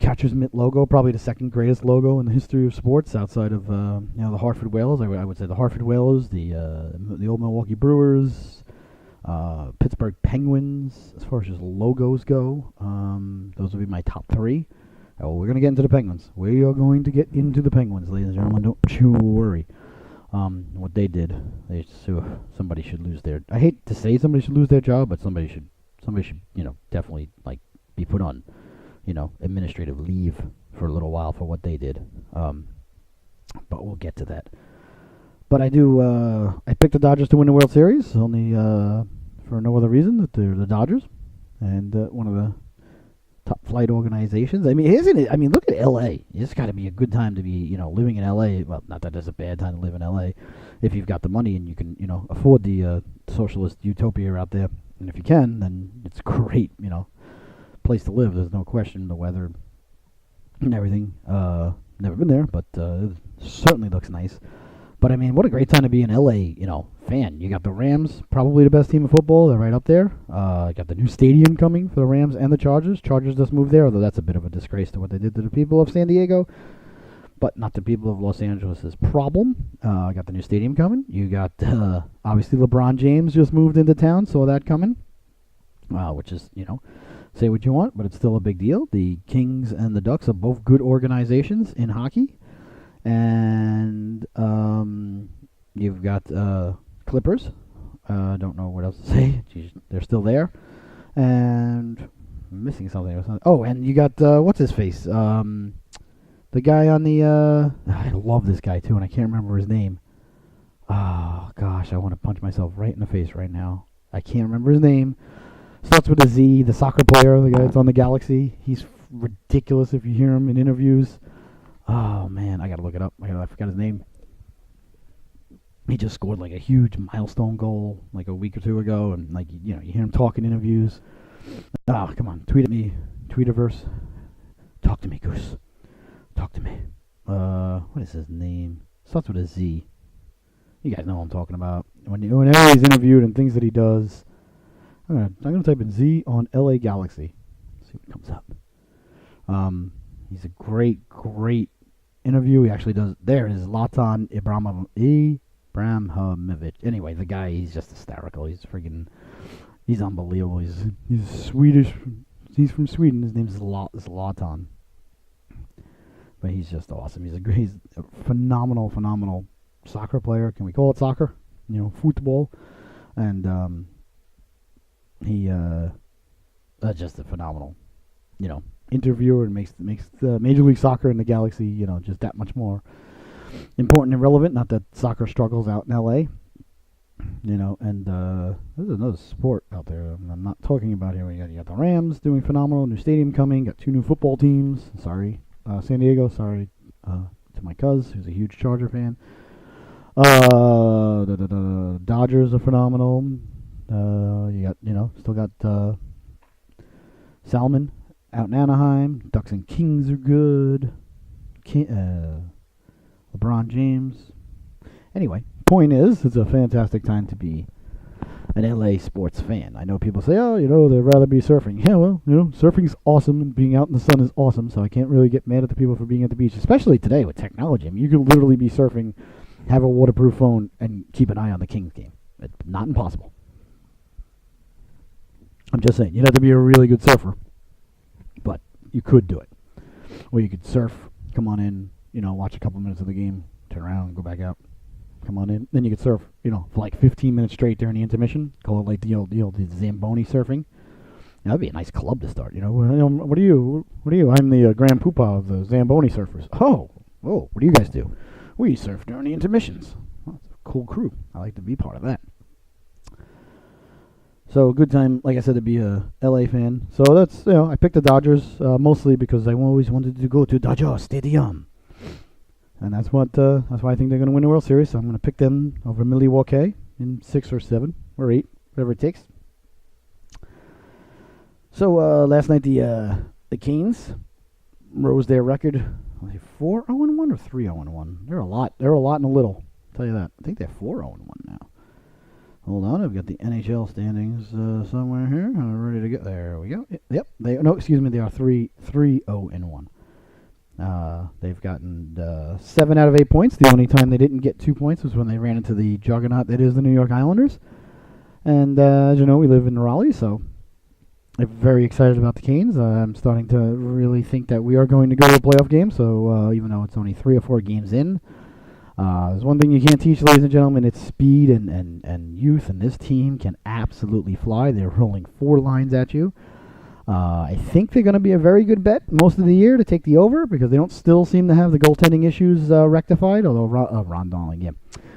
catcher's mitt logo, probably the second greatest logo in the history of sports outside of the Hartford Whalers. I would say the Hartford Whalers, the old Milwaukee Brewers, Pittsburgh Penguins. As far as just logos go, those would be my top 3. Oh, we're gonna get into the Penguins. We are going to get into the Penguins, ladies and gentlemen. Don't you worry. What they did, somebody should lose their. I hate to say somebody should lose their job, but somebody should definitely be put on administrative leave for a little while for what they did. But we'll get to that. But I picked the Dodgers to win the World Series, only for no other reason that they're the Dodgers, and one of the top flight organizations. I mean, isn't it? I mean, look at L.A. It's got to be a good time to be, living in L.A. Well, not that there's a bad time to live in L.A. if you've got the money and you can, afford the socialist utopia out there. And if you can, then it's a great, place to live. There's no question. The weather and everything. Never been there, but it certainly looks nice. But I mean, what a great time to be an LA, fan. You got the Rams, probably the best team in football. They're right up there. Got the new stadium coming for the Rams and the Chargers. Chargers just moved there, although that's a bit of a disgrace to what they did to the people of San Diego, but not the people of Los Angeles' problem. Got the new stadium coming. You got obviously LeBron James just moved into town, saw that coming. Which is say what you want, but it's still a big deal. The Kings and the Ducks are both good organizations in hockey. And you've got Clippers. Don't know what else to say. Jeez, they're still there. And I'm missing something. Oh, and you got what's his face? The guy on the. I love this guy too, and I can't remember his name. Oh gosh, I want to punch myself right in the face right now. I can't remember his name. Starts with a Z. The soccer player, the guy that's on the Galaxy. He's ridiculous if you hear him in interviews. Oh man, I gotta look it up. I forgot his name. He just scored like a huge milestone goal like a week or 2 ago, and you hear him talk in interviews. Come on, tweet at me, Tweetiverse. Talk to me, Goose. Talk to me. What is his name? Starts with a Z. You guys know what I'm talking about. Whenever he's interviewed and things that he does, I'm gonna type in Z on LA Galaxy. See what comes up. He's a great interview. He actually does. There is Zlatan Abramovich. Anyway, the guy, he's just hysterical. He's unbelievable. He's Swedish. He's from Sweden. His name's Zlatan. But he's just awesome. He's a phenomenal soccer player. Can we call it soccer? Football. And he just a phenomenal, interviewer, and makes Major League Soccer in the galaxy, just that much more important and relevant. Not that soccer struggles out in L.A., and there's another sport out there I'm not talking about here. You got the Rams doing phenomenal, new stadium coming, got 2 new football teams. Sorry, San Diego. Sorry to my cuz, who's a huge Charger fan. The Dodgers are phenomenal. You got, still got Salmon out in Anaheim. Ducks and Kings are good. LeBron James. Anyway, point is, it's a fantastic time to be an LA sports fan. I know people say, oh, they'd rather be surfing. Yeah, well, surfing's awesome, and being out in the sun is awesome, so I can't really get mad at the people for being at the beach, especially today with technology. I mean, you could literally be surfing, have a waterproof phone, and keep an eye on the Kings game. It's not impossible. I'm just saying, you'd have to be a really good surfer, but you could do it. Or you could surf, come on in, watch a couple minutes of the game, turn around, go back out, come on in. Then you could surf, for like 15 minutes straight during the intermission. Call it like the old Zamboni surfing. That'd be a nice club to start. What are you? I'm the Grand Poopah of the Zamboni surfers. Oh, what do you guys do? We surf during the intermissions. Well, it's a cool crew. I like to be part of that. So, good time, like I said, to be a LA fan. So that's, I picked the Dodgers mostly because I always wanted to go to Dodger Stadium. And that's why I think they're going to win the World Series. So I'm going to pick them over Milwaukee in 6 or 7 or 8, whatever it takes. So last night the Canes rose their record. Was it 4-0-1 or 3-0-1? They're a lot. They're a lot and a little. I'll tell you that. I think they're 4-0-1 now. Hold on, I've got the NHL standings somewhere here. Ready to go. There we go. Yep. They are 3-0-1. They've gotten 7 out of 8 points. The only time they didn't get 2 points was when they ran into the juggernaut that is the New York Islanders. And as you know, we live in Raleigh, so I'm very excited about the Canes. I'm starting to really think that we are going to go to a playoff game. So even though it's only 3 or 4 games in, there's one thing you can't teach, ladies and gentlemen. It's speed and youth, and this team can absolutely fly. They're rolling 4 lines at you. I think they're going to be a very good bet most of the year to take the over because they don't still seem to have the goaltending issues rectified, although Ron Darling, yeah.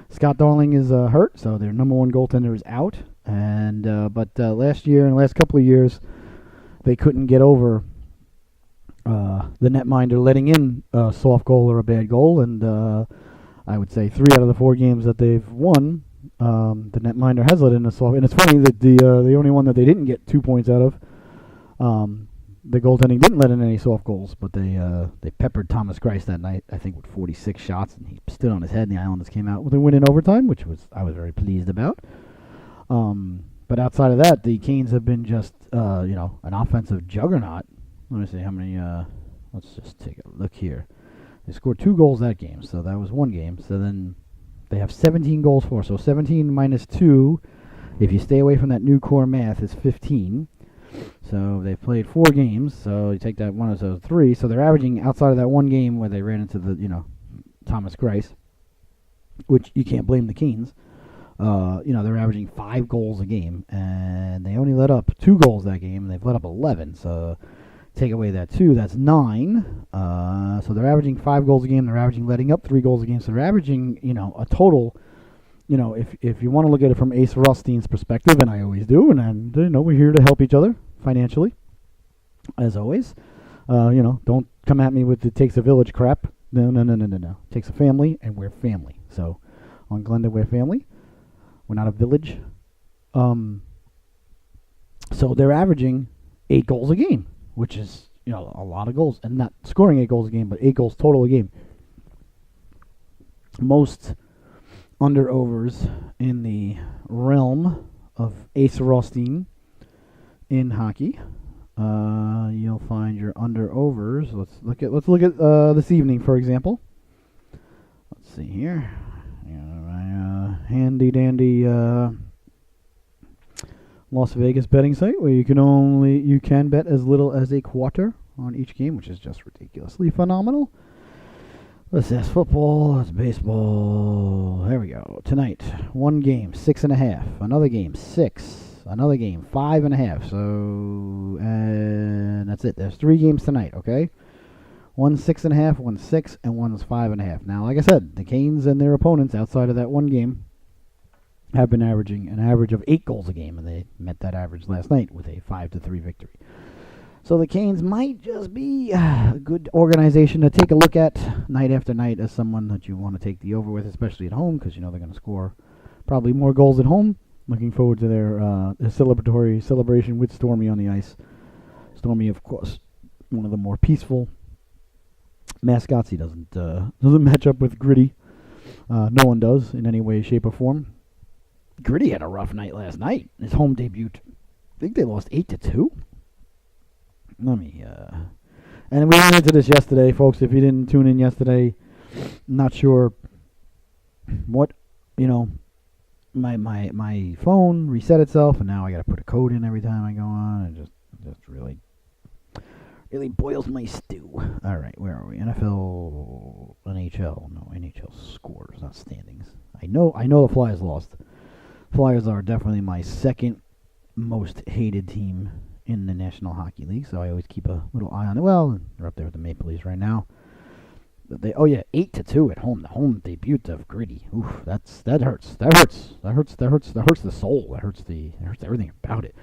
Scott Darling is hurt, so their number 1 goaltender is out. And but last year and the last couple of years, they couldn't get over the netminder letting in a soft goal or a bad goal, and I would say 3 out of the 4 games that they've won, the netminder has let in a soft. And it's funny that the only one that they didn't get 2 points out of, the goaltending didn't let in any soft goals, but they peppered Thomas Greiss that night, I think, with 46 shots, and he stood on his head, and the Islanders came out with a win in overtime, which I was very pleased about. But outside of that, the Canes have been just an offensive juggernaut. Let me see how many. Let's just take a look here. They scored 2 goals that game, so that was 1 game. So then they have 17 goals for. So 17 minus 2, if you stay away from that new core math, is 15. So they've played 4 games. So you take that 1 of those 3. So they're averaging outside of that 1 game where they ran into the Thomas Greiss, which you can't blame the Canes. They're averaging 5 goals a game, and they only let up 2 goals that game. And they've let up 11. So take away that 2, that's 9. So they're averaging 5 goals a game. They're averaging letting up 3 goals a game. So they're averaging, a total. If you want to look at it from Ace Rothstein's perspective, and I always do, and we're here to help each other financially, as always. Don't come at me with it takes a village crap. No. It takes a family, and we're family. So on Glenda, we're family. We're not a village. So they're averaging 8 goals a game, which is, a lot of goals. And not scoring 8 goals a game, but 8 goals total a game. Most under-overs in the realm of Ace Rothstein in hockey. You'll find your under-overs. Let's look at this evening, for example. Let's see here. handy dandy Las Vegas betting site where you can bet as little as a quarter on each game, which is just ridiculously phenomenal. Let's see, that's football, that's baseball. There we go. Tonight, one game, 6.5. Another game, 6. Another game, 5.5. So, and that's it. There's 3 games tonight, okay? One's 6.5, one's 6, and one's 5.5. Now, like I said, the Canes and their opponents outside of that one game have been averaging an average of 8 goals a game, and they met that average last night with a 5-3 victory. So the Canes might just be a good organization to take a look at night after night as someone that you want to take the over with, especially at home, because you know they're going to score probably more goals at home. Looking forward to their celebratory celebration with Stormy on the ice. Stormy, of course, one of the more peaceful mascots. He doesn't match up with Gritty. No one does in any way, shape, or form. Gritty had a rough night last night. His home debut. I think they lost 8-2. Let me, and we went into this yesterday, folks. If you didn't tune in yesterday, not sure what, my phone reset itself, and now I got to put a code in every time I go on. It just really boils my stew. All right, where are we? NFL, NHL. No, NHL scores, not standings. I know the Flyers lost. Flyers are definitely my second most hated team in the National Hockey League, so I always keep a little eye on it. Well, they're up there with the Maple Leafs right now. But 8-2 at home. The home debut of Gritty. Oof, that hurts. That hurts the soul. That hurts everything about it.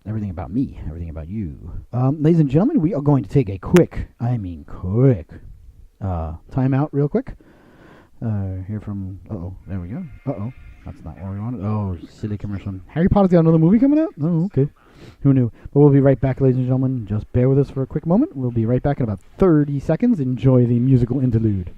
Everything about me. Everything about you. Ladies and gentlemen, we are going to take a quick timeout real quick. Hear from. There we go. That's not what we wanted. Oh, silly commercial. Harry Potter's got another movie coming out? Oh, okay. Who knew? But we'll be right back, ladies and gentlemen. Just bear with us for a quick moment. We'll be right back in about 30 seconds. Enjoy the musical interlude.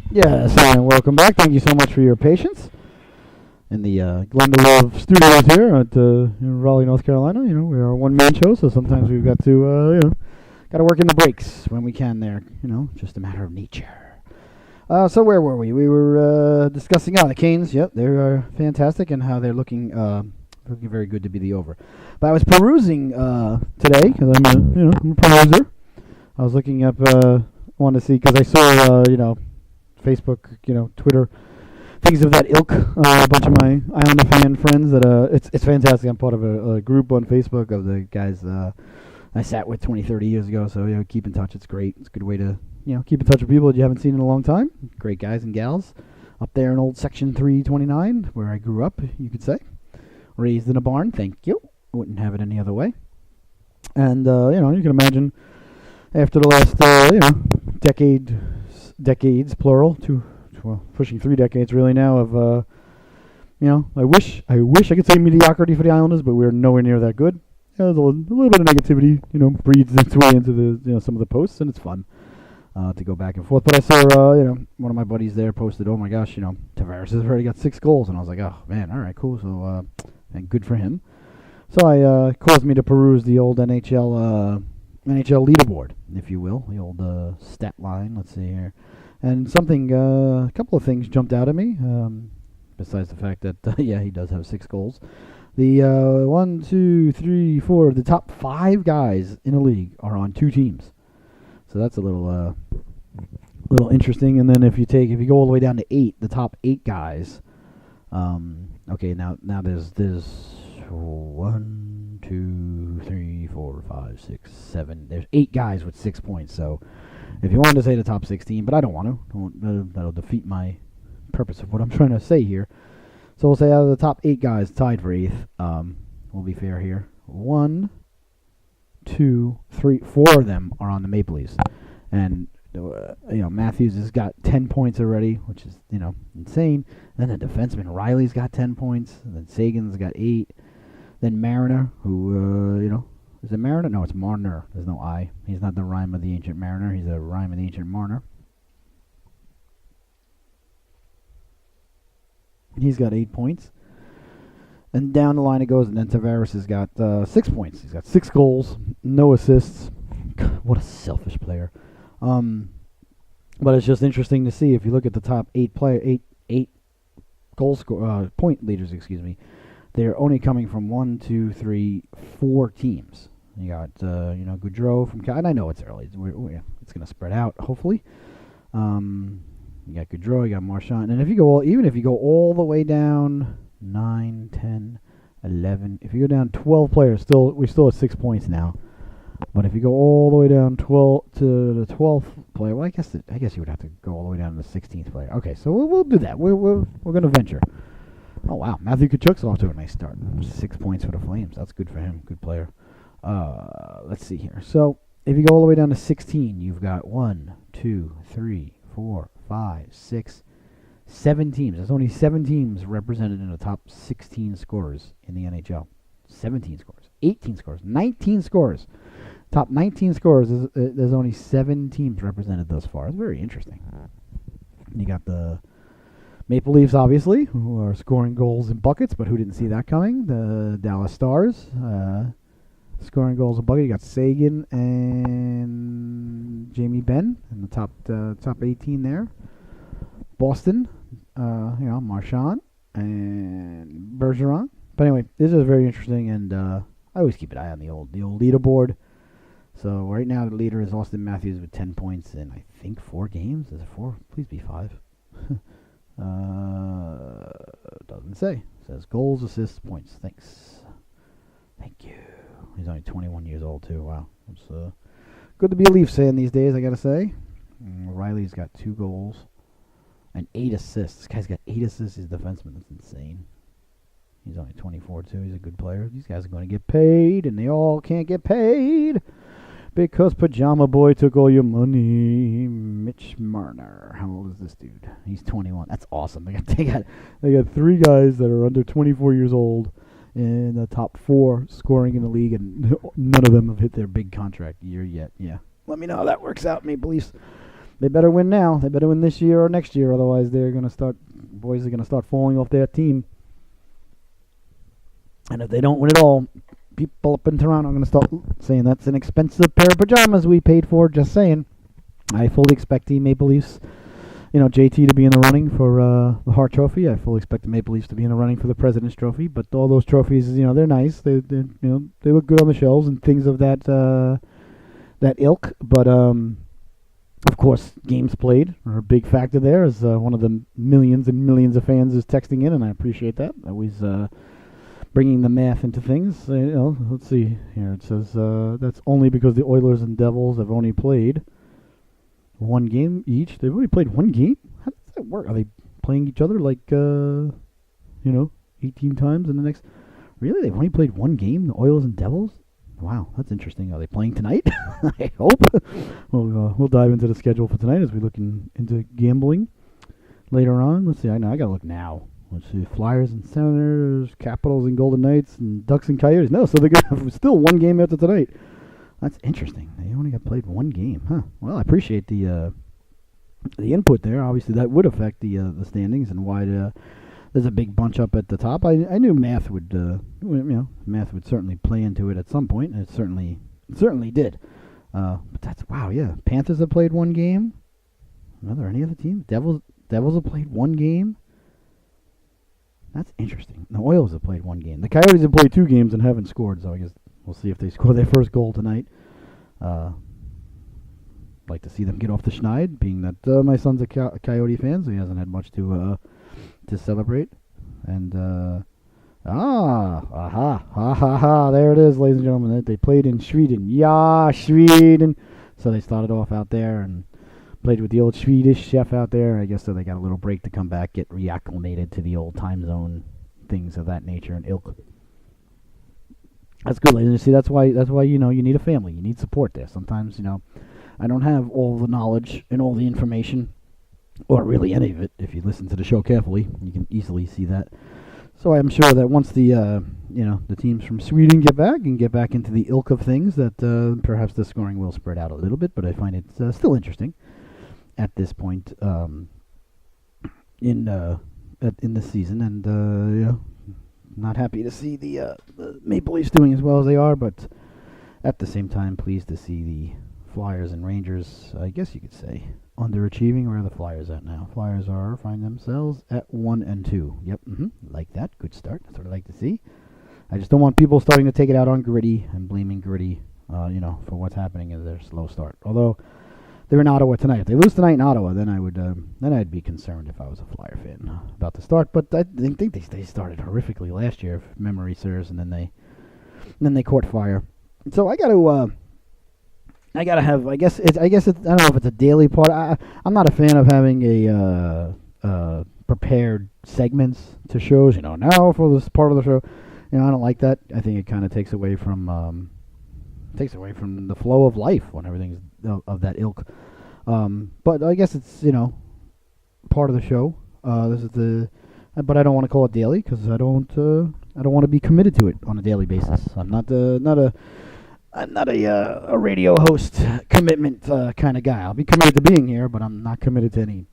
Yes, and welcome back. Thank you so much for your patience. In the Glenda Love Studios here at in Raleigh, North Carolina. We are a one-man show, so sometimes we've got to, got to work in the breaks when we can there. Just a matter of nature. So where were we? We were discussing the Canes. Yep, they're fantastic, and how they're looking very good to be the over. But I was perusing today because I'm a peruser. I was looking up, wanted to see because I saw Facebook, Twitter, things of that ilk. A bunch of my Islander fan friends that it's fantastic. I'm part of a group on Facebook of the guys I sat with 20, 30 years ago. So keep in touch. It's great. It's a good way to keep in touch with people that you haven't seen in a long time. Great guys and gals up there in old Section 329 where I grew up. You could say, raised in a barn. Thank you. Wouldn't have it any other way. And you can imagine after the last decades plural, pushing 3 decades really now of I wish I could say mediocrity for the Islanders, but we're nowhere near that good. There's a little bit of negativity breeds its way into the some of the posts, and it's fun to go back and forth. But I saw one of my buddies there posted, oh my gosh, Tavares has already got 6 goals, and I was like, oh man, all right, cool. So and good for him. So I caused me to peruse the old NHL leaderboard, if you will, the old stat line. Let's see here. And a couple of things jumped out at me. besides the fact that, yeah, he does have 6 goals. The 1, 2, 3, 4, the top 5 guys in the league are on 2 teams. So that's a little interesting. And then if you go all the way down to 8, the top 8 guys. Okay, now there's 1, 2, 3, 4, 5, 6, 7. There's 8 guys with 6 points. So if you wanted to say the top 16, but I don't want to. That'll defeat my purpose of what I'm trying to say here. So we'll say out of the top 8 guys tied for 8th, we'll be fair here. 1, 2, 3, 4 of them are on the Maple Leafs. And, Matthews has got 10 points already, which is, insane. Then the defenseman Riley's got 10 points. And then Sagan's got 8. Then Mariner, who, is it Mariner? No, it's Marner. There's no I. He's not the rhyme of the ancient mariner. He's a rhyme of the ancient Marner. He's got 8 points. And down the line it goes, and then Tavares has got 6 points. He's got 6 goals, no assists. What a selfish player. But it's just interesting to see if you look at the top 8 point leaders, they're only coming from 1, 2, 3, 4 teams. You got Gaudreau from and I know it's early. It's going to spread out hopefully. You got Gaudreau, you got Marchand, and if you go all the way down 9, 10, 11, if you go down 12 players, we're still at 6 points now. But if you go all the way down 12 to the 12th player, well, I guess you would have to go all the way down to the 16th player. Okay, so we'll do that. We're going to venture. Oh wow, Matthew Tkachuk's off to a nice start. 6 points for the Flames. That's good for him. Good player. Let's see here. So if you go all the way down to 16, you've got 1, 2, 3, 4, 5, 6, 7 teams. There's only 7 teams represented in the top 16 scorers in the NHL. 17 scores, 18 scores, 19 scores. Top 19 scorers, there's only 7 teams represented thus far. It's very interesting. You got the Maple Leafs, obviously, who are scoring goals and buckets, but who didn't see that coming? The Dallas Stars, scoring goals and buckets. You got Sagan and Jamie Benn in the top 18 there. Boston, Marchand and Bergeron. But anyway, this is very interesting, and I always keep an eye on the old leaderboard. So right now the leader is Austin Matthews with 10 points in, I think, 4 games. Is it 4? Please be 5. Doesn't say. It says goals, assists, points. Thanks. Thank you. He's only 21 years old, too. Wow. It's good to be a Leafs fan these days, I got to say. Riley's got 2 goals and 8 assists. This guy's got 8 assists. He's a defenseman. That's insane. He's only 24, too. He's a good player. These guys are going to get paid, and they all can't get paid because Pajama Boy took all your money. Mitch Marner. How old is this dude? He's 21. That's awesome. They got 3 guys that are under 24 years old in the top 4 scoring in the league, and none of them have hit their big contract year yet. Yeah. Let me know how that works out, Maple Leafs. They better win now. They better win this year or next year. Otherwise, boys are going to start falling off their team. And if they don't win it all, people up in Toronto are going to start saying that's an expensive pair of pajamas we paid for. Just saying. I fully expect the Maple Leafs, JT to be in the running for the Hart Trophy. I fully expect the Maple Leafs to be in the running for the President's Trophy. But all those trophies, they're nice. They look good on the shelves and things of that ilk. But of course, games played are a big factor there. As one of the millions and millions of fans is texting in, and I appreciate that. Always bringing the math into things. Let's see here. It says that's only because the Oilers and Devils have only played 1 game each. They've only played 1 game? How does that work? Are they playing each other like, 18 times in the next... Really? They've only played 1 game, the Oilers and Devils? Wow, that's interesting. Are they playing tonight? I hope. We'll dive into the schedule for tonight as we look into gambling later on. Let's see. I got to look now. Let's see. Flyers and Senators, Capitals and Golden Knights, and Ducks and Coyotes. No, so they're going to have still 1 game after tonight. That's interesting. They only got played 1 game. Huh. Well, I appreciate the input there. Obviously, that would affect the standings and why there's a big bunch up at the top. I knew math would certainly play into it at some point, and it certainly did. But that's wow, yeah. Panthers have played 1 game. Are there any other teams? Devils have played 1 game. That's interesting. The Oilers have played one game. The Coyotes have played 2 games and haven't scored, so I guess we'll see if they score their first goal tonight. Like to see them get off the schneid, being that my son's a Coyote fan, so he hasn't had much to celebrate. And there it is, ladies and gentlemen. They played in Sweden. Yeah, Sweden. So they started off out there and played with the old Swedish chef out there. I guess so they got a little break to come back, get reacclimated to the old time zone, things of that nature and ilk. That's good, ladies. You see, that's why you need a family. You need support there. Sometimes I don't have all the knowledge and all the information, or really any of it. If you listen to the show carefully, you can easily see that. So I'm sure that once the teams from Sweden get back into the ilk of things, that perhaps the scoring will spread out a little bit. But I find it still interesting at this point in the season, and not happy to see the Maple Leafs doing as well as they are, but at the same time, pleased to see the Flyers and Rangers, I guess you could say, underachieving. Where are the Flyers at now? Flyers find themselves at 1-2. Yep, like that. Good start. That's what I like to see. I just don't want people starting to take it out on Gritty and blaming Gritty, for what's happening in their slow start. Although they're in Ottawa tonight. If they lose tonight in Ottawa, then I'd be concerned if I was a Flyer fan about the start. But I think they started horrifically last year, if memory serves, and then they caught fire. So I gotta have. I guess it's. I don't know if it's a daily part. I'm not a fan of having a prepared segments to shows. Now for this part of the show, I don't like that. I think it kind of takes away from the flow of life when everything's of that ilk. But I guess it's part of the show. This is but I don't want to call it daily because I don't want to be committed to it on a daily basis. I'm not a radio host commitment kind of guy. I'll be committed to being here, but I'm not committed to any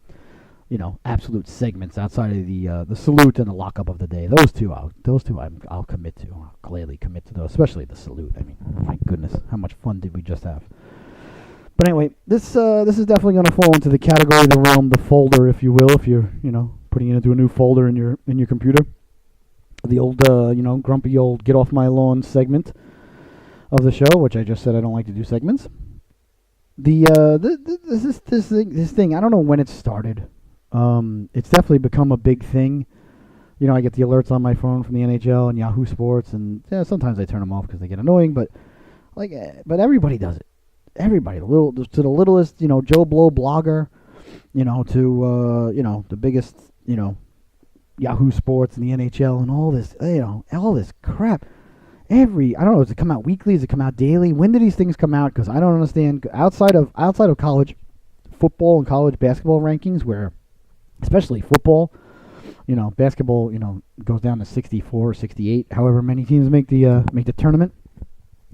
absolute segments outside of the salute and the lockup of the day. Those two I'll commit to. I'll gladly commit to those, especially the salute. I mean, my goodness, how much fun did we just have? But anyway, this is definitely going to fall into the category, the realm, the folder, if you will, if you're putting it into a new folder in your computer. The old grumpy old get off my lawn segment of the show, which I just said I don't like to do segments. This thing, I don't know when it started. It's definitely become a big thing. I get the alerts on my phone from the NHL and Yahoo Sports, and sometimes I turn them off because they get annoying. But but everybody does it. Everybody, to the littlest, Joe Blow blogger, to the biggest, Yahoo Sports and the NHL and all this, all this crap. I don't know, does it come out weekly? Does it come out daily? When do these things come out? Because I don't understand. Outside of college football and college basketball rankings, where especially football, basketball, goes down to 64 or 68. However many teams make the tournament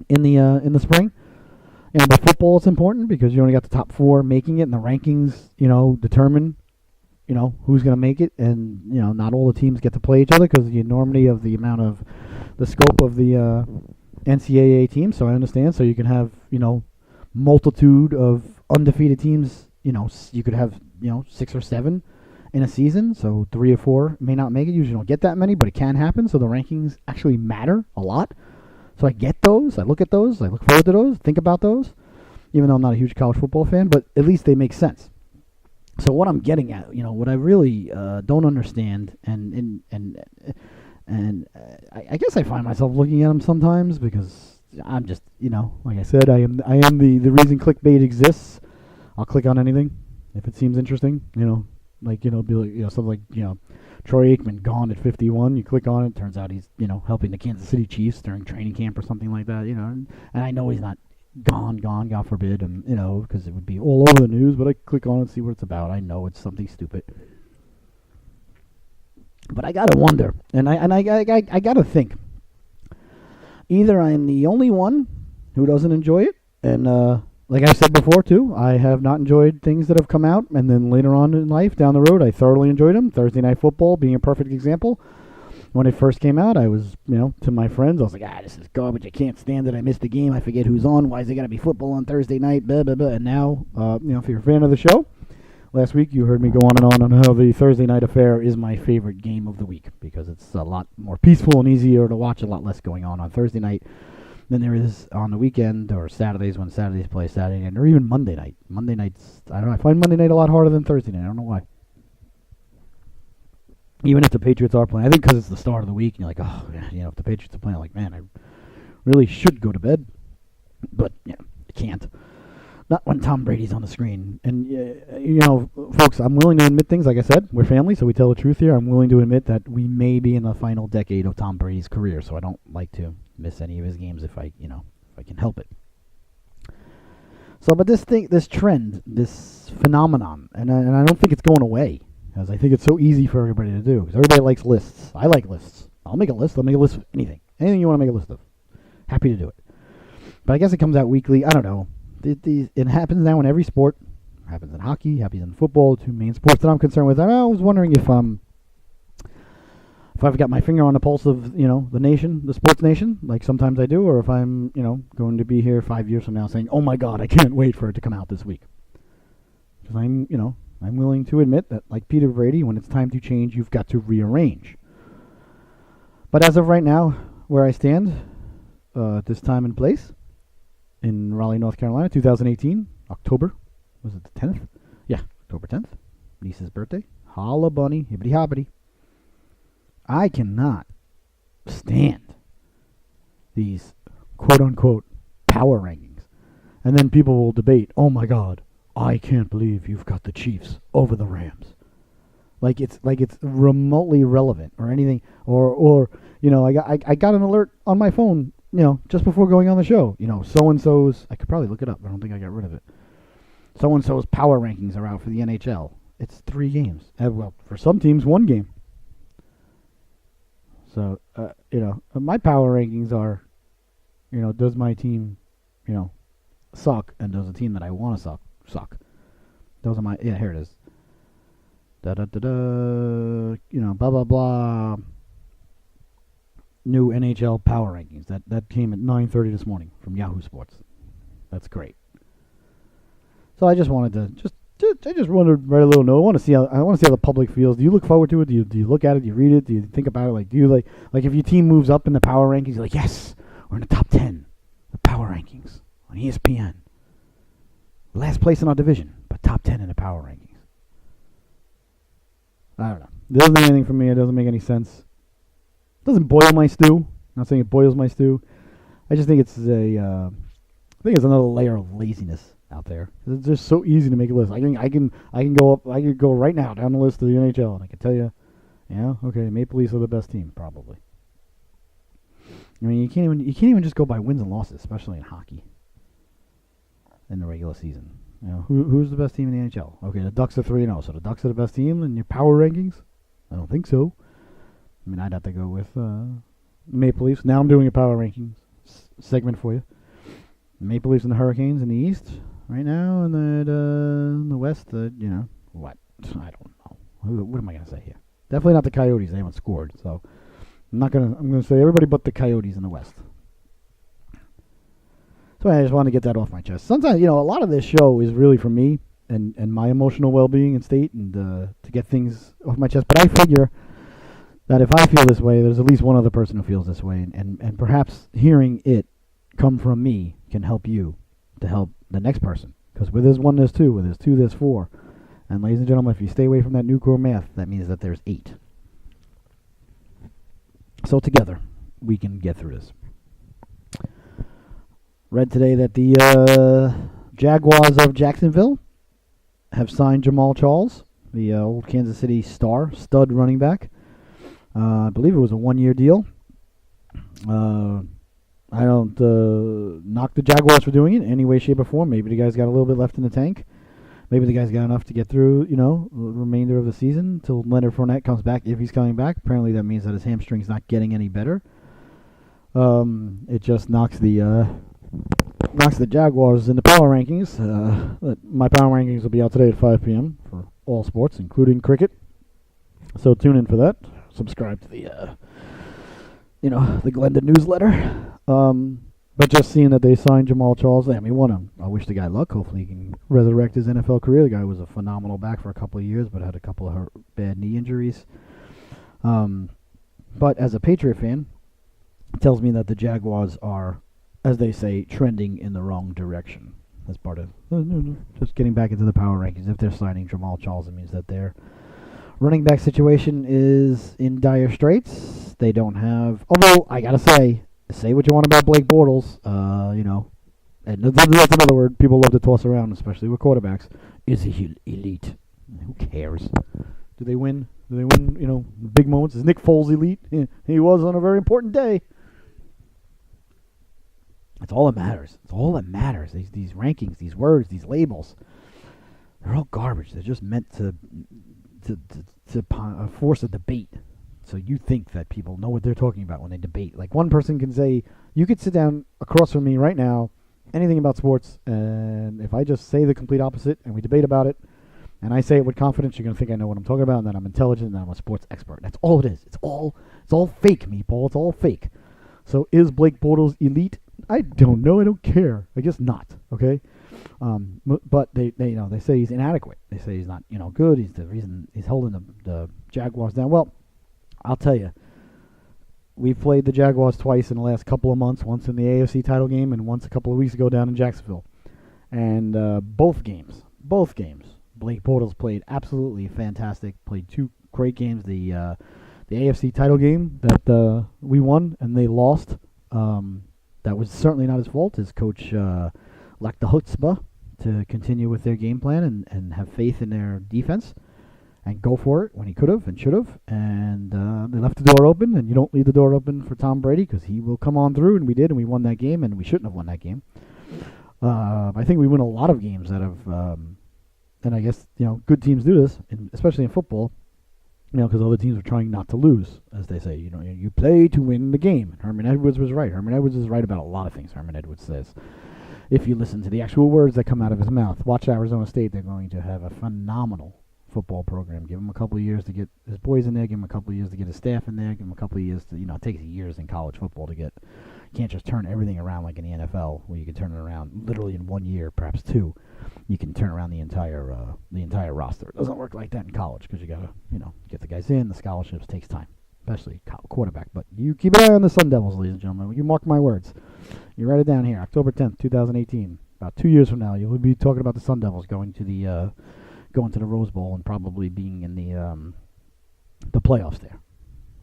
in the spring. But football is important because you only got the top 4 making it, and the rankings, determine, who's going to make it, and not all the teams get to play each other because of the enormity of the amount of the scope of the NCAA teams. So I understand. So you can have multitude of undefeated teams. You could have 6 or 7 in a season. So 3 or 4 may not make it. Usually don't get that many, but it can happen. So the rankings actually matter a lot. So I get those. I look at those. I look forward to those. Think about those. Even though I'm not a huge college football fan, but at least they make sense. So what I'm getting at, what I really don't understand, and I guess I find myself looking at them sometimes because I'm just, like I said, I am the reason clickbait exists. I'll click on anything if it seems interesting. Be like something like Troy Aikman gone at 51. You click on it, turns out he's helping the Kansas City Chiefs during training camp or something like that. And I know he's not gone, God forbid, and because it would be all over the news. But I click on it and see what it's about. I know it's something stupid. But I gotta wonder, and I gotta think. Either I'm the only one who doesn't enjoy it, and like I said before too, I have not enjoyed things that have come out, and then later on in life, down the road, I thoroughly enjoyed them. Thursday Night Football being a perfect example. When it first came out, I was, to my friends, I was like, this is garbage. I can't stand it. I missed the game. I forget who's on. Why is it got to be football on Thursday night? Blah, blah, blah. And now, if you're a fan of the show, last week you heard me go on and on how the Thursday night affair is my favorite game of the week because it's a lot more peaceful and easier to watch, a lot less going on Thursday night than there is on the weekend or Saturdays when Saturdays play Saturday night, or even Monday night. Monday nights, I don't know, I find Monday night a lot harder than Thursday night. I don't know why. Even if the Patriots are playing, I think because it's the start of the week, and you're like, oh, yeah, you know, if the Patriots are playing, I'm like, man, I really should go to bed, but yeah, I can't. Not when Tom Brady's on the screen. And, you know, folks, I'm willing to admit things. Like I said, we're family, so we tell the truth here. I'm willing to admit that we may be in the final decade of Tom Brady's career, so I don't like to miss any of his games if I can help it. So, but this trend, this phenomenon, and I don't think it's going away, because I think it's so easy for everybody to do, because everybody likes lists. I like lists. I'll make a list. I'll make a list of anything. Anything you want to make a list of. Happy to do it. But I guess it comes out weekly. I don't know. It happens now in every sport. It happens in hockey, happens in football, two main sports that I'm concerned with. I was wondering if I've got my finger on the pulse of, you know, the nation, the sports nation, like sometimes I do, or if I'm, you know, going to be here 5 years from now saying, oh my God, I can't wait for it to come out this week. Because I'm willing to admit that, like Peter Brady, when it's time to change, you've got to rearrange. But as of right now, where I stand, at this time and place, in Raleigh, North Carolina, 2018, October, was it the 10th? Yeah, October 10th, niece's birthday. Holla bunny, hibbity hoppity. I cannot stand these quote-unquote power rankings. And then people will debate, oh my God, I can't believe you've got the Chiefs over the Rams. Like it's remotely relevant or anything. Or you know, I got an alert on my phone, you know, just before going on the show. You know, so-and-so's, I could probably look it up, but I don't think I got rid of it. So-and-so's power rankings are out for the NHL. It's 3 games. Well, for some teams, 1 game. So, you know, my power rankings are, you know, does my team, you know, suck, and does the team that I want to suck. Those are my, yeah, here it is. You know, blah, blah, blah. New NHL power rankings. That came at 9:30 this morning from Yahoo Sports. That's great. So I just wanted to I just wanted to write a little note. I want to see how the public feels. Do you look forward to it? Do you look at it? Do you read it? Do you think about it? Like, do you like if your team moves up in the power rankings, you're like, yes, we're in the top 10, the power rankings on ESPN. Last place in our division, but top 10 in the power rankings. I don't know. It doesn't do anything for me. It doesn't make any sense. It doesn't boil my stew. I'm not saying it boils my stew. I just think it's another layer of laziness out there. It's just so easy to make a list. I can go up. I could go right now down the list of the NHL, and I can tell you, yeah, okay, Maple Leafs are the best team probably. I mean, you can't even just go by wins and losses, especially in hockey. In the regular season, you know, who's the best team in the NHL? Okay, the Ducks are 3-0, so the Ducks are the best team in your power rankings. I don't think so. I mean, I'd have to go with Maple Leafs. Now I'm doing a power rankings segment for you. Maple Leafs and the Hurricanes in the East right now, and in the West, you know, what? I don't know. What am I going to say here? Definitely not the Coyotes. They haven't scored, so I'm going to say everybody but the Coyotes in the West. So I just wanted to get that off my chest. Sometimes, you know, a lot of this show is really for me and my emotional well-being and state, and to get things off my chest. But I figure that if I feel this way, there's at least one other person who feels this way, and perhaps hearing it come from me can help you to help the next person. Because where there's 1, there's 2. Where there's 2, there's 4. And ladies and gentlemen, if you stay away from that nuclear math, that means that there's 8. So together, we can get through this. Read today that the Jaguars of Jacksonville have signed Jamal Charles, the old Kansas City stud running back. I believe it was a 1-year deal. I don't knock the Jaguars for doing it in any way, shape, or form. Maybe the guy's got a little bit left in the tank. Maybe the guy's got enough to get through, you know, the remainder of the season until Leonard Fournette comes back, if he's coming back. Apparently that means that his hamstring's not getting any better. It just knocks the Jaguars in the power rankings. My power rankings will be out today at 5 p.m. for all sports, including cricket. So tune in for that. Subscribe to the Glenda newsletter. But just seeing that they signed Jamal Charles, I mean, I wish the guy luck. Hopefully he can resurrect his NFL career. The guy was a phenomenal back for a couple of years, but had a couple of bad knee injuries. But as a Patriot fan, it tells me that the Jaguars are, as they say, trending in the wrong direction. That's part of just getting back into the power rankings. If they're signing Jamal Charles, it means that their running back situation is in dire straits. They don't have, although I gotta say what you want about Blake Bortles, and that's another word people love to toss around, especially with quarterbacks. Is he elite? Who cares? Do they win? Big moments? Is Nick Foles elite? Yeah, he was on a very important day. That's all that matters. It's all that matters. These rankings, these words, these labels, they're all garbage. They're just meant to force a debate. So you think that people know what they're talking about when they debate. Like one person can say, you could sit down across from me right now, anything about sports, and if I just say the complete opposite and we debate about it, and I say it with confidence, you're going to think I know what I'm talking about, and that I'm intelligent, and that I'm a sports expert. That's all it is. It's all fake, meatball. It's all fake. So is Blake Bortles elite? I don't know. I don't care. I guess not. Okay. But they say he's inadequate. They say he's not good. He's the reason he's holding the Jaguars down. Well, I'll tell you. We've played the Jaguars twice in the last couple of months. Once in the AFC title game, and once a couple of weeks ago down in Jacksonville. And both games, Blake Bortles played absolutely fantastic. Played two great games. The AFC title game that we won and they lost. That was certainly not his fault. His coach lacked the chutzpah to continue with their game plan and have faith in their defense and go for it when he could have and should have. And they left the door open, and you don't leave the door open for Tom Brady because he will come on through, and we did, and we won that game, and we shouldn't have won that game. I think we win a lot of games out of, and I guess, good teams do this, especially in football, because other teams are trying not to lose, as they say. You play to win the game. Herman Edwards was right. Herman Edwards is right about a lot of things, Herman Edwards says. If you listen to the actual words that come out of his mouth, watch Arizona State. They're going to have a phenomenal football program. Give him a couple of years to get his boys in there. Give him a couple of years to get his staff in there. Give him a couple of years to, it takes years in college football to get. You can't just turn everything around like in the NFL, where you can turn it around literally in 1 year, perhaps two. You can turn around the entire roster. It doesn't work like that in college because you gotta, get the guys in. The scholarships takes time, especially quarterback. But you keep an eye on the Sun Devils, ladies and gentlemen. You mark my words. You write it down here, October 10th, 2018. About 2 years from now, you'll be talking about the Sun Devils going to the Rose Bowl and probably being in the playoffs there.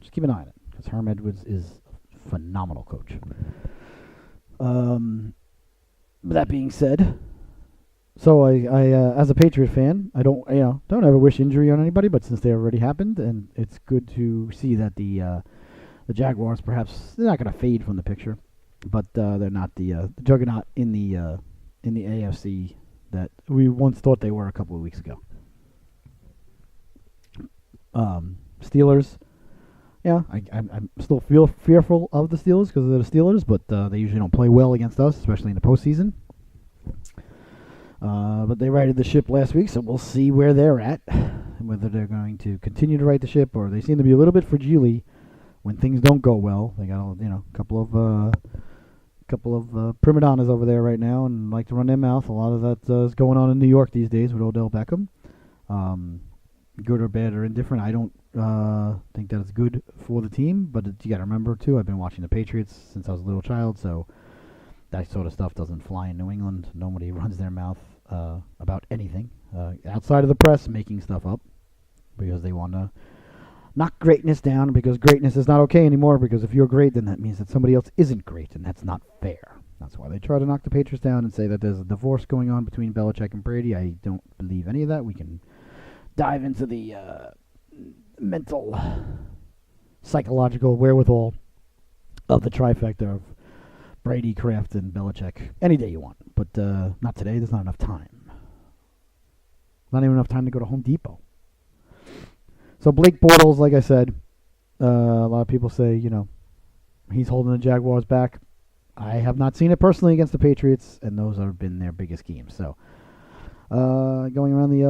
Just keep an eye on it because Herm Edwards is a phenomenal coach. That being said. So I as a Patriot fan, I don't ever wish injury on anybody, but since they already happened, and it's good to see that the Jaguars perhaps they're not going to fade from the picture, but they're not the juggernaut in the AFC that we once thought they were a couple of weeks ago. Steelers, I'm still feel fearful of the Steelers because they're the Steelers, but they usually don't play well against us, especially in the postseason. But they righted the ship last week, so we'll see where they're at, and whether they're going to continue to right the ship, or they seem to be a little bit fragile when things don't go well. They got a couple of prima donnas over there right now, and like to run their mouth. A lot of that is going on in New York these days with Odell Beckham. Good or bad or indifferent, I don't think that it's good for the team. But you got to remember too, I've been watching the Patriots since I was a little child, so. That sort of stuff doesn't fly in New England. Nobody runs their mouth about anything outside of the press making stuff up because they want to knock greatness down because greatness is not okay anymore because if you're great, then that means that somebody else isn't great, and that's not fair. That's why they try to knock the Patriots down and say that there's a divorce going on between Belichick and Brady. I don't believe any of that. We can dive into the mental, psychological wherewithal of the trifecta of Brady, Kraft, and Belichick any day you want, but not today. There's not enough time. Not even enough time to go to Home Depot. So Blake Bortles, like I said, a lot of people say, he's holding the Jaguars back. I have not seen it personally against the Patriots, and those have been their biggest games. So going around the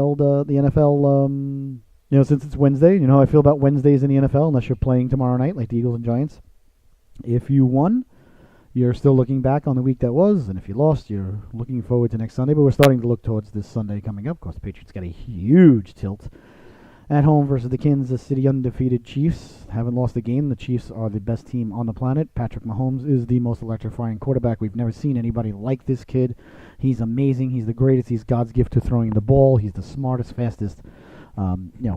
NFL, since it's Wednesday, how I feel about Wednesdays in the NFL, unless you're playing tomorrow night like the Eagles and Giants. If you won, you're still looking back on the week that was, and if you lost, you're looking forward to next Sunday. But we're starting to look towards this Sunday coming up. Of course, the Patriots got a huge tilt at home versus the Kansas City undefeated Chiefs. Haven't lost a game. The Chiefs are the best team on the planet. Patrick Mahomes is the most electrifying quarterback. We've never seen anybody like this kid. He's amazing. He's the greatest. He's God's gift to throwing the ball. He's the smartest, fastest,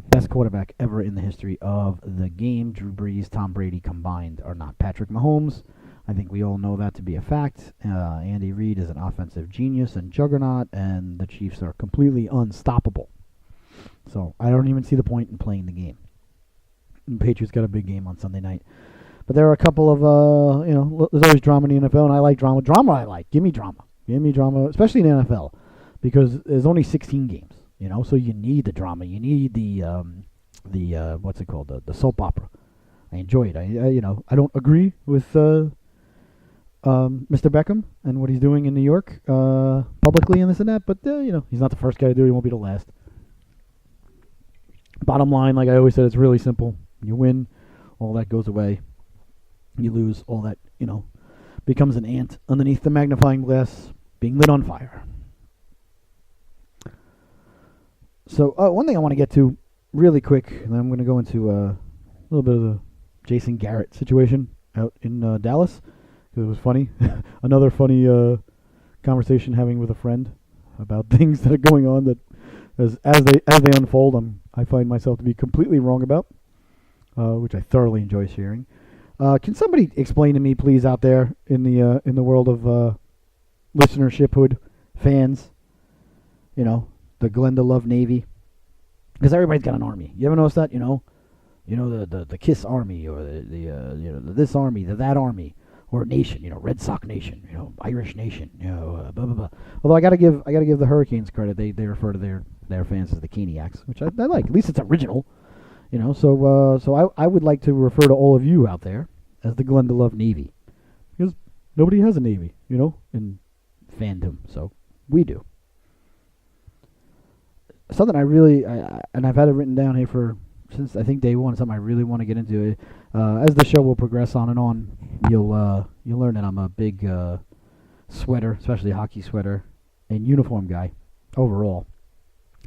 best quarterback ever in the history of the game. Drew Brees, Tom Brady combined are not Patrick Mahomes. I think we all know that to be a fact. Andy Reid is an offensive genius and juggernaut, and the Chiefs are completely unstoppable. So I don't even see the point in playing the game. And the Patriots got a big game on Sunday night. But there are a couple of, there's always drama in the NFL, and I like drama. Drama I like. Give me drama. Give me drama, especially in the NFL, because there's only 16 games, so you need the drama. You need the what's it called, the soap opera. I enjoy it. I don't agree with Mr. Beckham and what he's doing in New York publicly and this and that, but, he's not the first guy to do it. He won't be the last. Bottom line, like I always said, it's really simple. You win, all that goes away. You lose, all that, becomes an ant underneath the magnifying glass being lit on fire. So, one thing I want to get to really quick, and then I'm going to go into a little bit of the Jason Garrett situation out in Dallas, because it was funny. Another funny conversation having with a friend about things that are going on that as they unfold, I find myself to be completely wrong about, which I thoroughly enjoy sharing. Can somebody explain to me, please, out there in the world of listenershiphood, fans, the Glenda Love Navy, because everybody's got an army. You ever notice that? The Kiss Army, or the this army, that army, or nation, Red Sox Nation, Irish Nation, blah blah blah. Although I gotta give the Hurricanes credit. They refer to their fans as the Caniacs, which I like. At least it's original, So I would like to refer to all of you out there as the Glenda Love Navy, because nobody has a navy, in fandom. So we do. Something I really, and I've had it written down here since I think day one. Something I really want to get into. As the show will progress on and on, you'll learn that I'm a big sweater, especially a hockey sweater, and uniform guy overall.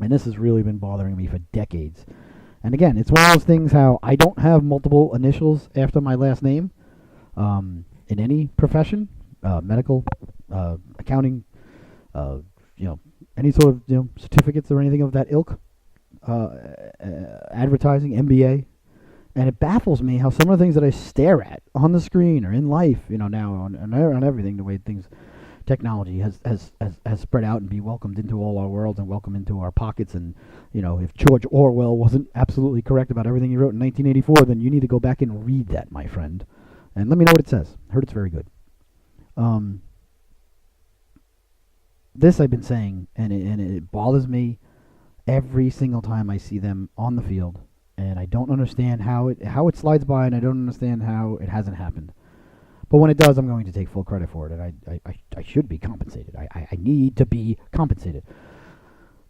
And this has really been bothering me for decades. And again, it's one of those things how I don't have multiple initials after my last name in any profession, medical, accounting, any sort of certificates or anything of that ilk, advertising, MBA. And it baffles me how some of the things that I stare at on the screen or in life, now on everything, the way technology has spread out and be welcomed into all our worlds and welcomed into our pockets. And, if George Orwell wasn't absolutely correct about everything he wrote in 1984, then you need to go back and read that, my friend. And let me know what it says. I heard it's very good. This I've been saying, and it bothers me every single time I see them on the field. And I don't understand how it slides by, and I don't understand how it hasn't happened. But when it does, I'm going to take full credit for it, and I should be compensated. I need to be compensated.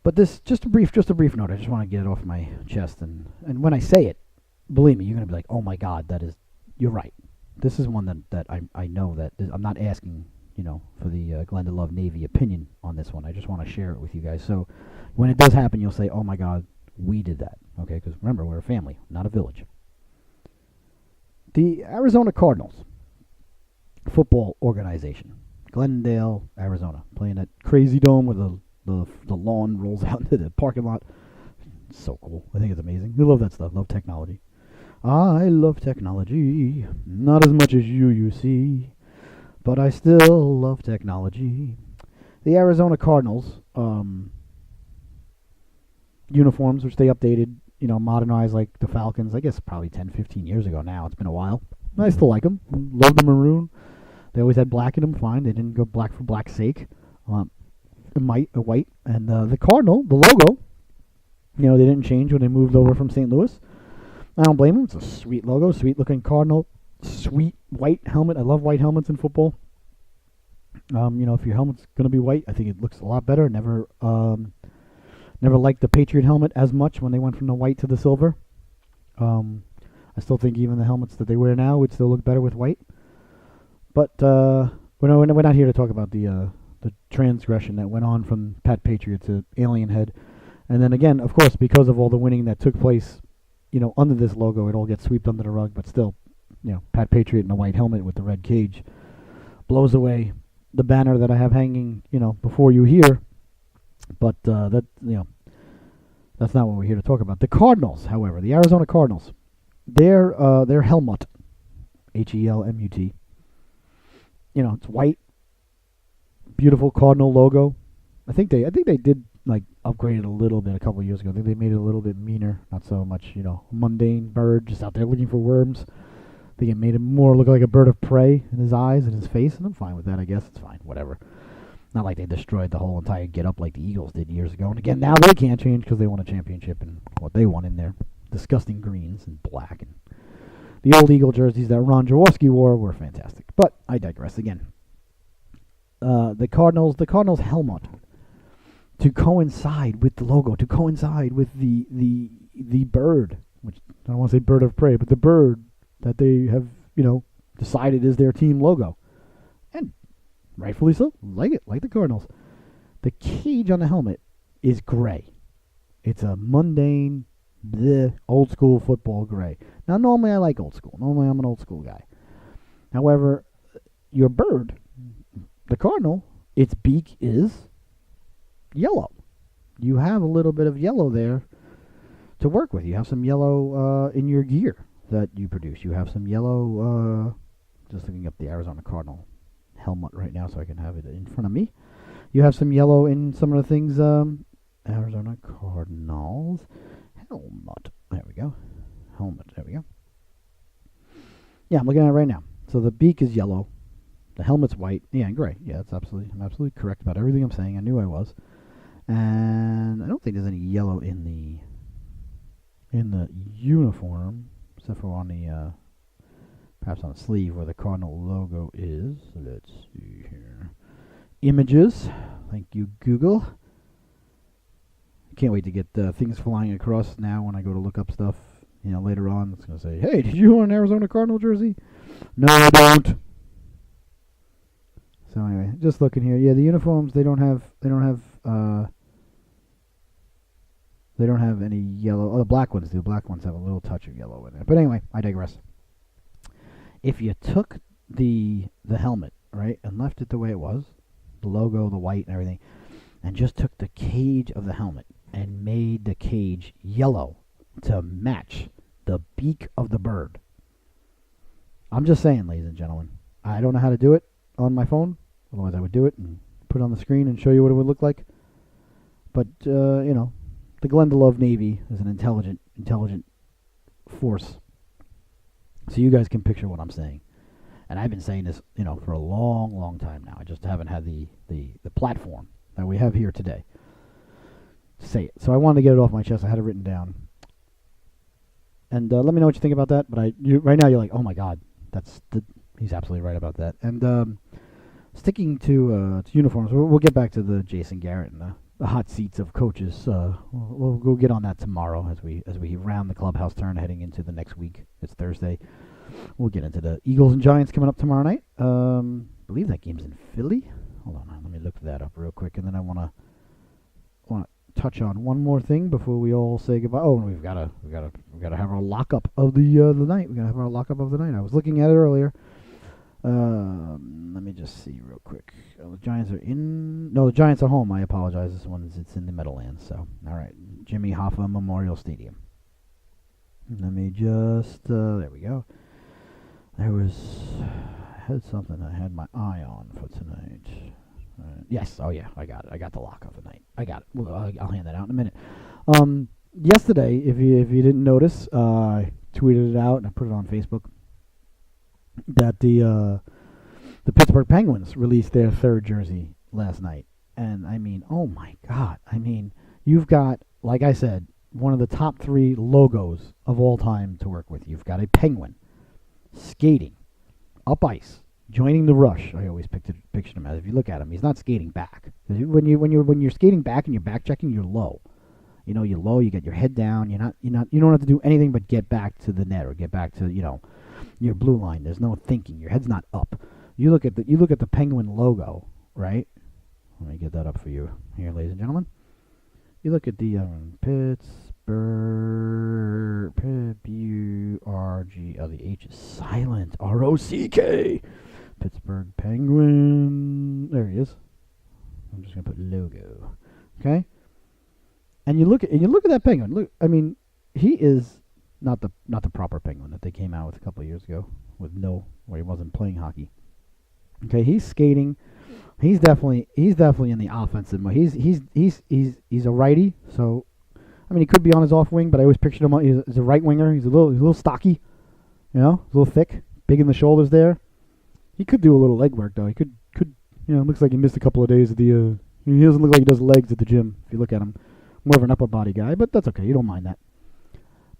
But this, just a brief note. I just want to get it off my chest. And when I say it, believe me, you're going to be like, oh my God, you're right. This is one that I know that I'm not asking, for the Glenda Love Navy opinion on this one. I just want to share it with you guys. So when it does happen, you'll say, oh my God, we did that. Okay, because remember, we're a family, not a village. The Arizona Cardinals football organization, Glendale, Arizona, playing at Crazy Dome where the lawn rolls out into the parking lot. It's so cool. I think it's amazing. I love that stuff. Love technology. I love technology. Not as much as you see. But I still love technology. The Arizona Cardinals uniforms, which they updated, modernized like the Falcons, I guess probably 10, 15 years ago now. It's been a while. I still like them. Love the maroon. They always had black in them, fine. They didn't go black for black's sake. White. And the Cardinal, the logo, they didn't change when they moved over from St. Louis. I don't blame them. It's a sweet logo, sweet-looking Cardinal, sweet white helmet. I love white helmets in football. If your helmet's going to be white, I think it looks a lot better. Never liked the Patriot helmet as much when they went from the white to the silver. I still think even the helmets that they wear now would still look better with white. But we're not here to talk about the transgression that went on from Pat Patriot to Alien Head. And then again, of course, because of all the winning that took place, under this logo, it all gets swept under the rug. But still, Pat Patriot in a white helmet with the red cage blows away the banner that I have hanging, before you here. But that's not what we're here to talk about. The Cardinals, however, the Arizona Cardinals, their helmet, HELMUT. It's white, beautiful Cardinal logo. I think they did upgrade it a little bit a couple of years ago. I think they made it a little bit meaner, not so much mundane bird just out there looking for worms. I think it made it more look like a bird of prey in his eyes and his face, and I'm fine with that. I guess it's fine, whatever. Not like they destroyed the whole entire get-up like the Eagles did years ago. And again, now they can't change because they won a championship and what they won in their disgusting greens and black. And the old Eagle jerseys that Ron Jaworski wore were fantastic. But I digress again. The Cardinals helmet to coincide with the logo, to coincide with the bird, which I don't want to say bird of prey, but the bird that they have, decided is their team logo. And rightfully so. Like the Cardinals. The cage on the helmet is gray. It's a mundane, old school football gray. Now, normally I like old school. Normally I'm an old school guy. However, your bird, the Cardinal, its beak is yellow. You have a little bit of yellow there to work with. You have some yellow in your gear that you produce. You have some yellow, just looking up the Arizona Cardinal helmet right now so I can have it in front of me. You have some yellow in some of the things, Arizona Cardinals helmet. There we go. Helmet, there we go. Yeah, I'm looking at it right now. So the beak is yellow. The helmet's white. Yeah, and gray. Yeah, I'm absolutely correct about everything I'm saying. I knew I was. And I don't think there's any yellow in the uniform, except for on the perhaps on the sleeve where the Cardinal logo is. Let's see here. Images. Thank you, Google. Can't wait to get things flying across now when I go to look up stuff. Later on, it's going to say, "Hey, did you own an Arizona Cardinal jersey?" No, I don't. So anyway, just looking here. Yeah, the uniforms they don't have any yellow. Oh, the black ones do. The black ones have a little touch of yellow in it. But anyway, I digress. If you took the helmet, right, and left it the way it was, the logo, the white and everything, and just took the cage of the helmet and made the cage yellow to match the beak of the bird. I'm just saying, ladies and gentlemen, I don't know how to do it on my phone. Otherwise, I would do it and put it on the screen and show you what it would look like. But, the Glenda Love Navy is an intelligent force. So you guys can picture what I'm saying. And I've been saying this, for a long, long time now. I just haven't had the platform that we have here today to say it. So I wanted to get it off my chest. I had it written down. And let me know what you think about that. But right now you're like, oh my God, he's absolutely right about that. And sticking to uniforms, we'll get back to the Jason Garrett and the hot seats of coaches. We'll go get on that tomorrow as we round the clubhouse turn heading into the next week. It's Thursday. We'll get into the Eagles and Giants coming up tomorrow night. I believe that game's in Philly. Hold on, let me look that up real quick, and then I want to touch on one more thing before we all say goodbye. Oh, and we've got to have our lockup of the night. We got to have our lockup of the night. I was looking at it earlier. Let me just see real quick. The Giants are in. No, the Giants are home. I apologize. This one's it's in the Meadowlands. So, all right, Jimmy Hoffa Memorial Stadium. Let me just. There we go. I had something I had my eye on for tonight. Yes. Oh yeah. I got it. I got the lock of the night. I got it. Well, I'll hand that out in a minute. Yesterday, if you didn't notice, I tweeted it out and I put it on Facebook that the Pittsburgh Penguins released their third jersey last night, and I mean, oh my God! I mean, you've got, like I said, one of the top 3 logos of all time to work with. You've got a penguin skating up ice, joining the rush. I always pictured him as, if you look at him, he's not skating back. When you're skating back and you're back checking, you're low. You're low. You get your head down. You don't have to do anything but get back to the net or get back to your blue line. There's no thinking. Your head's not up. You look at the Penguin logo, right? Let me get that up for you here, ladies and gentlemen. You look at the Pittsburgh, P-U-R-G, oh, the H is silent, R-O-C-K, Pittsburgh Penguin, there he is. I'm just going to put logo, okay? And you look at that penguin. Look, I mean, he is not the proper penguin that they came out with a couple of years ago where he wasn't playing hockey. Okay, he's skating. He's definitely in the offensive mode. He's a righty, so I mean he could be on his off wing, but I always pictured him he's a right winger. He's a little stocky, a little thick, big in the shoulders there. He could do a little leg work though. He could looks like he missed a couple of days at the. He doesn't look like he does legs at the gym if you look at him. More of an upper body guy, but that's okay. You don't mind that.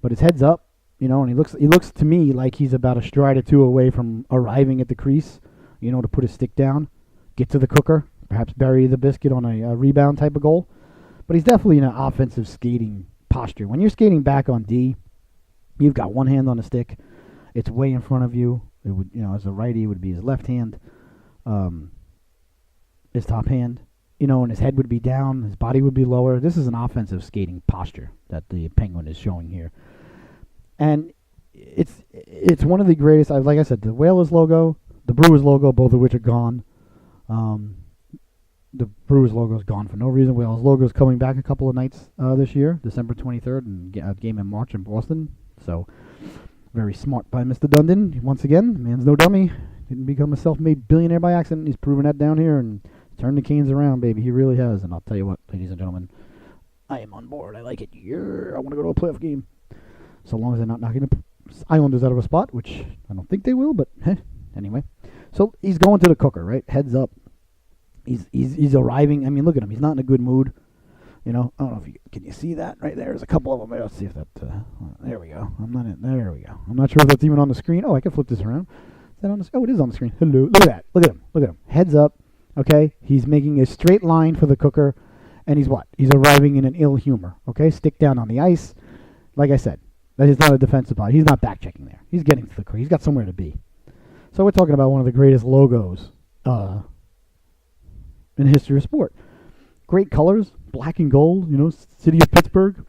But his head's up, and he looks to me like he's about a stride or two away from arriving at the crease, to put his stick down, get to the cooker, perhaps bury the biscuit on a rebound type of goal. But he's definitely in an offensive skating posture. When you're skating back on D, you've got one hand on the stick. It's way in front of you. It would, as a righty, it would be his left hand, his top hand. And his head would be down, his body would be lower. This is an offensive skating posture that the Penguin is showing here. And it's one of the greatest, like I said, the Whalers logo, the Brewers logo, both of which are gone. The Brewers logo is gone for no reason. Whalers logo is coming back a couple of nights this year, December 23rd, and a game in March in Boston. So, very smart by Mr. Dundon. Once again, man's no dummy. Didn't become a self-made billionaire by accident. He's proven that down here, and turn the Canes around, baby. He really has. And I'll tell you what, ladies and gentlemen, I am on board. I like it. I want to go to a playoff game. So long as they're not knocking the Islanders out of a spot, which I don't think they will, but anyway. So he's going to the cooker, right? Heads up. He's arriving. I mean, look at him. He's not in a good mood. I don't know if can you see that right there? There's a couple of them. Let's see if that. There we go. There we go. I'm not sure if that's even on the screen. Oh, I can flip this around. Is that on the? Oh, it is on the screen. Hello. Look at that. Look at him. Look at him. Heads up. Okay, he's making a straight line for the cooker, and he's what? He's arriving in an ill humor. Okay, stick down on the ice. Like I said, that is not a defensive body. He's not back checking there. He's getting to the cooker. He's got somewhere to be. So we're talking about one of the greatest logos in the history of sport. Great colors, black and gold. City of Pittsburgh.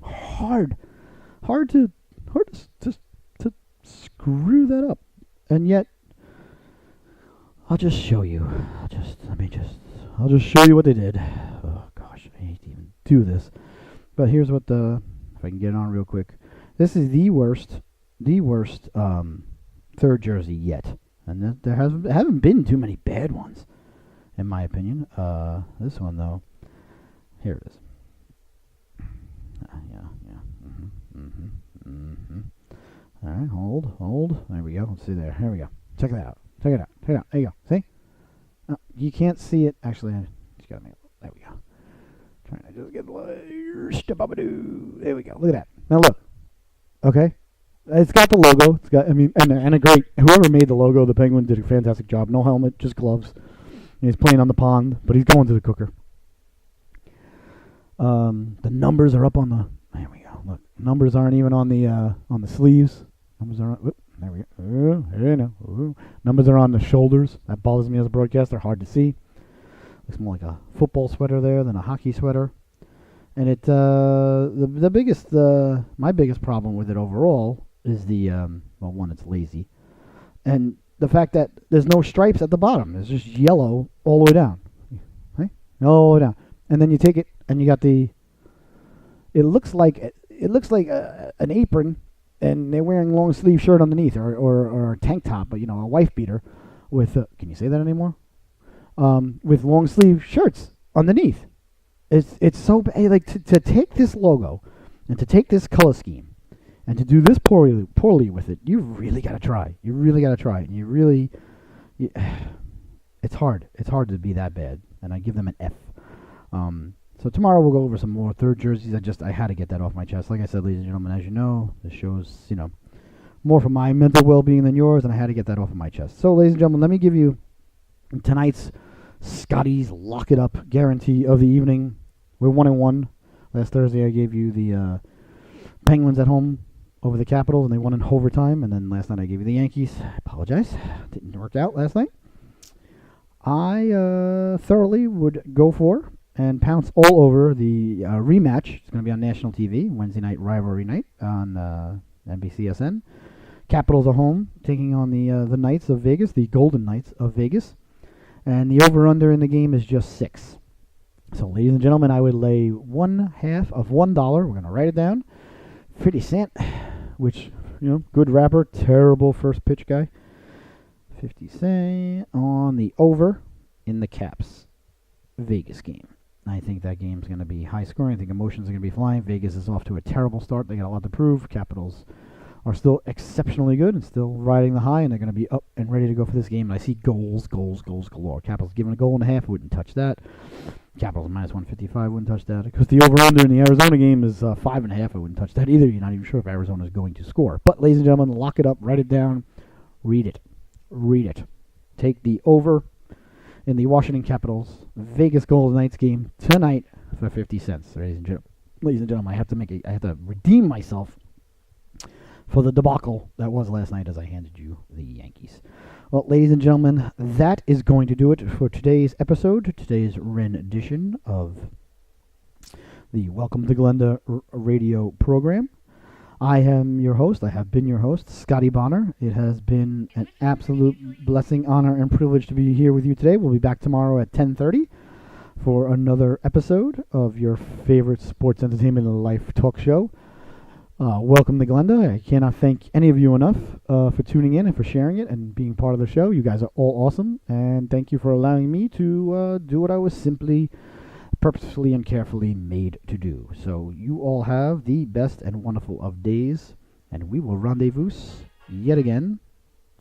Hard to screw that up, and yet. I'll just show you. I'll just show you what they did. Oh gosh, I hate to even do this. But here's what if I can get it on real quick. This is the worst third jersey yet, and there haven't been too many bad ones, in my opinion. This one though, here it is. All right, hold. There we go. Let's see there. Here we go. Check that out. Check it out. There you go. See? You can't see it. Actually, I just gotta make it. There we go. Trying to just get there we go. Look at that. Now look. Okay? It's got the logo. It's got, and a great, whoever made the logo, the Penguin, did a fantastic job. No helmet, just gloves. And he's playing on the pond, but he's going to the cooker. The numbers are up on the, there we go. Look, numbers aren't even on the sleeves. Numbers are on, there we go. Numbers are on the shoulders. That bothers me as a broadcaster. Hard to see. Looks more like a football sweater there than a hockey sweater. And it the biggest my biggest problem with it overall is one, it's lazy, and the fact that there's no stripes at the bottom. It's just yellow all the way down, right? All the way down. And then you take it and you got it looks like an apron. And they're wearing long sleeve shirt underneath, or a tank top, but a wife beater with. Can you say that anymore? With long sleeve shirts underneath. It's so bad. Like to take this logo, and to take this color scheme, and to do this poorly with it. You really got to try. You really got to try it. And it's hard. It's hard to be that bad. And I give them an F. So tomorrow we'll go over some more third jerseys. I had to get that off my chest. Like I said, ladies and gentlemen, as you know, this show's, more for my mental well-being than yours, and I had to get that off of my chest. So, ladies and gentlemen, let me give you tonight's Scotty's Lock It Up guarantee of the evening. We're 1-1. Last Thursday I gave you the Penguins at home over the Capitals, and they won in overtime. And then last night I gave you the Yankees. I apologize. Didn't work out last night. I thoroughly would go for and pounce all over the rematch. It's going to be on national TV, Wednesday night rivalry night on NBCSN. Capitals are home, taking on the Knights of Vegas, the Golden Knights of Vegas. And the over-under in the game is just 6. So, ladies and gentlemen, I would lay 1/2 of $1. We're going to write it down. 50 Cent, which, good rapper, terrible first pitch guy. 50 Cent on the over in the Caps Vegas game. I think that game's going to be high scoring. I think emotions are going to be flying. Vegas is off to a terrible start. They got a lot to prove. Capitals are still exceptionally good and still riding the high, and they're going to be up and ready to go for this game. And I see goals galore. Capitals given a goal and a half, wouldn't touch that. Capitals minus 155, wouldn't touch that. Because the over-under in the Arizona game is 5.5, I wouldn't touch that either. You're not even sure if Arizona is going to score. But, ladies and gentlemen, lock it up, write it down, read it. Take the over in the Washington Capitals Vegas Golden Knights game tonight for 50 cents, ladies and gentlemen. I have to redeem myself for the debacle that was last night as I handed you the Yankees. Well, ladies and gentlemen, that is going to do it for today's episode, today's rendition of the Welcome to Glenda radio program. I am your host. I have been your host, Scotty Bonner. It has been an absolute blessing, honor, and privilege to be here with you today. We'll be back tomorrow at 10:30 for another episode of your favorite sports entertainment and life talk show. Welcome to Glenda. I cannot thank any of you enough for tuning in and for sharing it and being part of the show. You guys are all awesome, and thank you for allowing me to do what I was simply, purposefully, and carefully made to do. So you all have the best and wonderful of days, and we will rendezvous yet again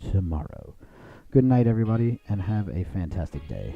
tomorrow. Good night, everybody, and have a fantastic day.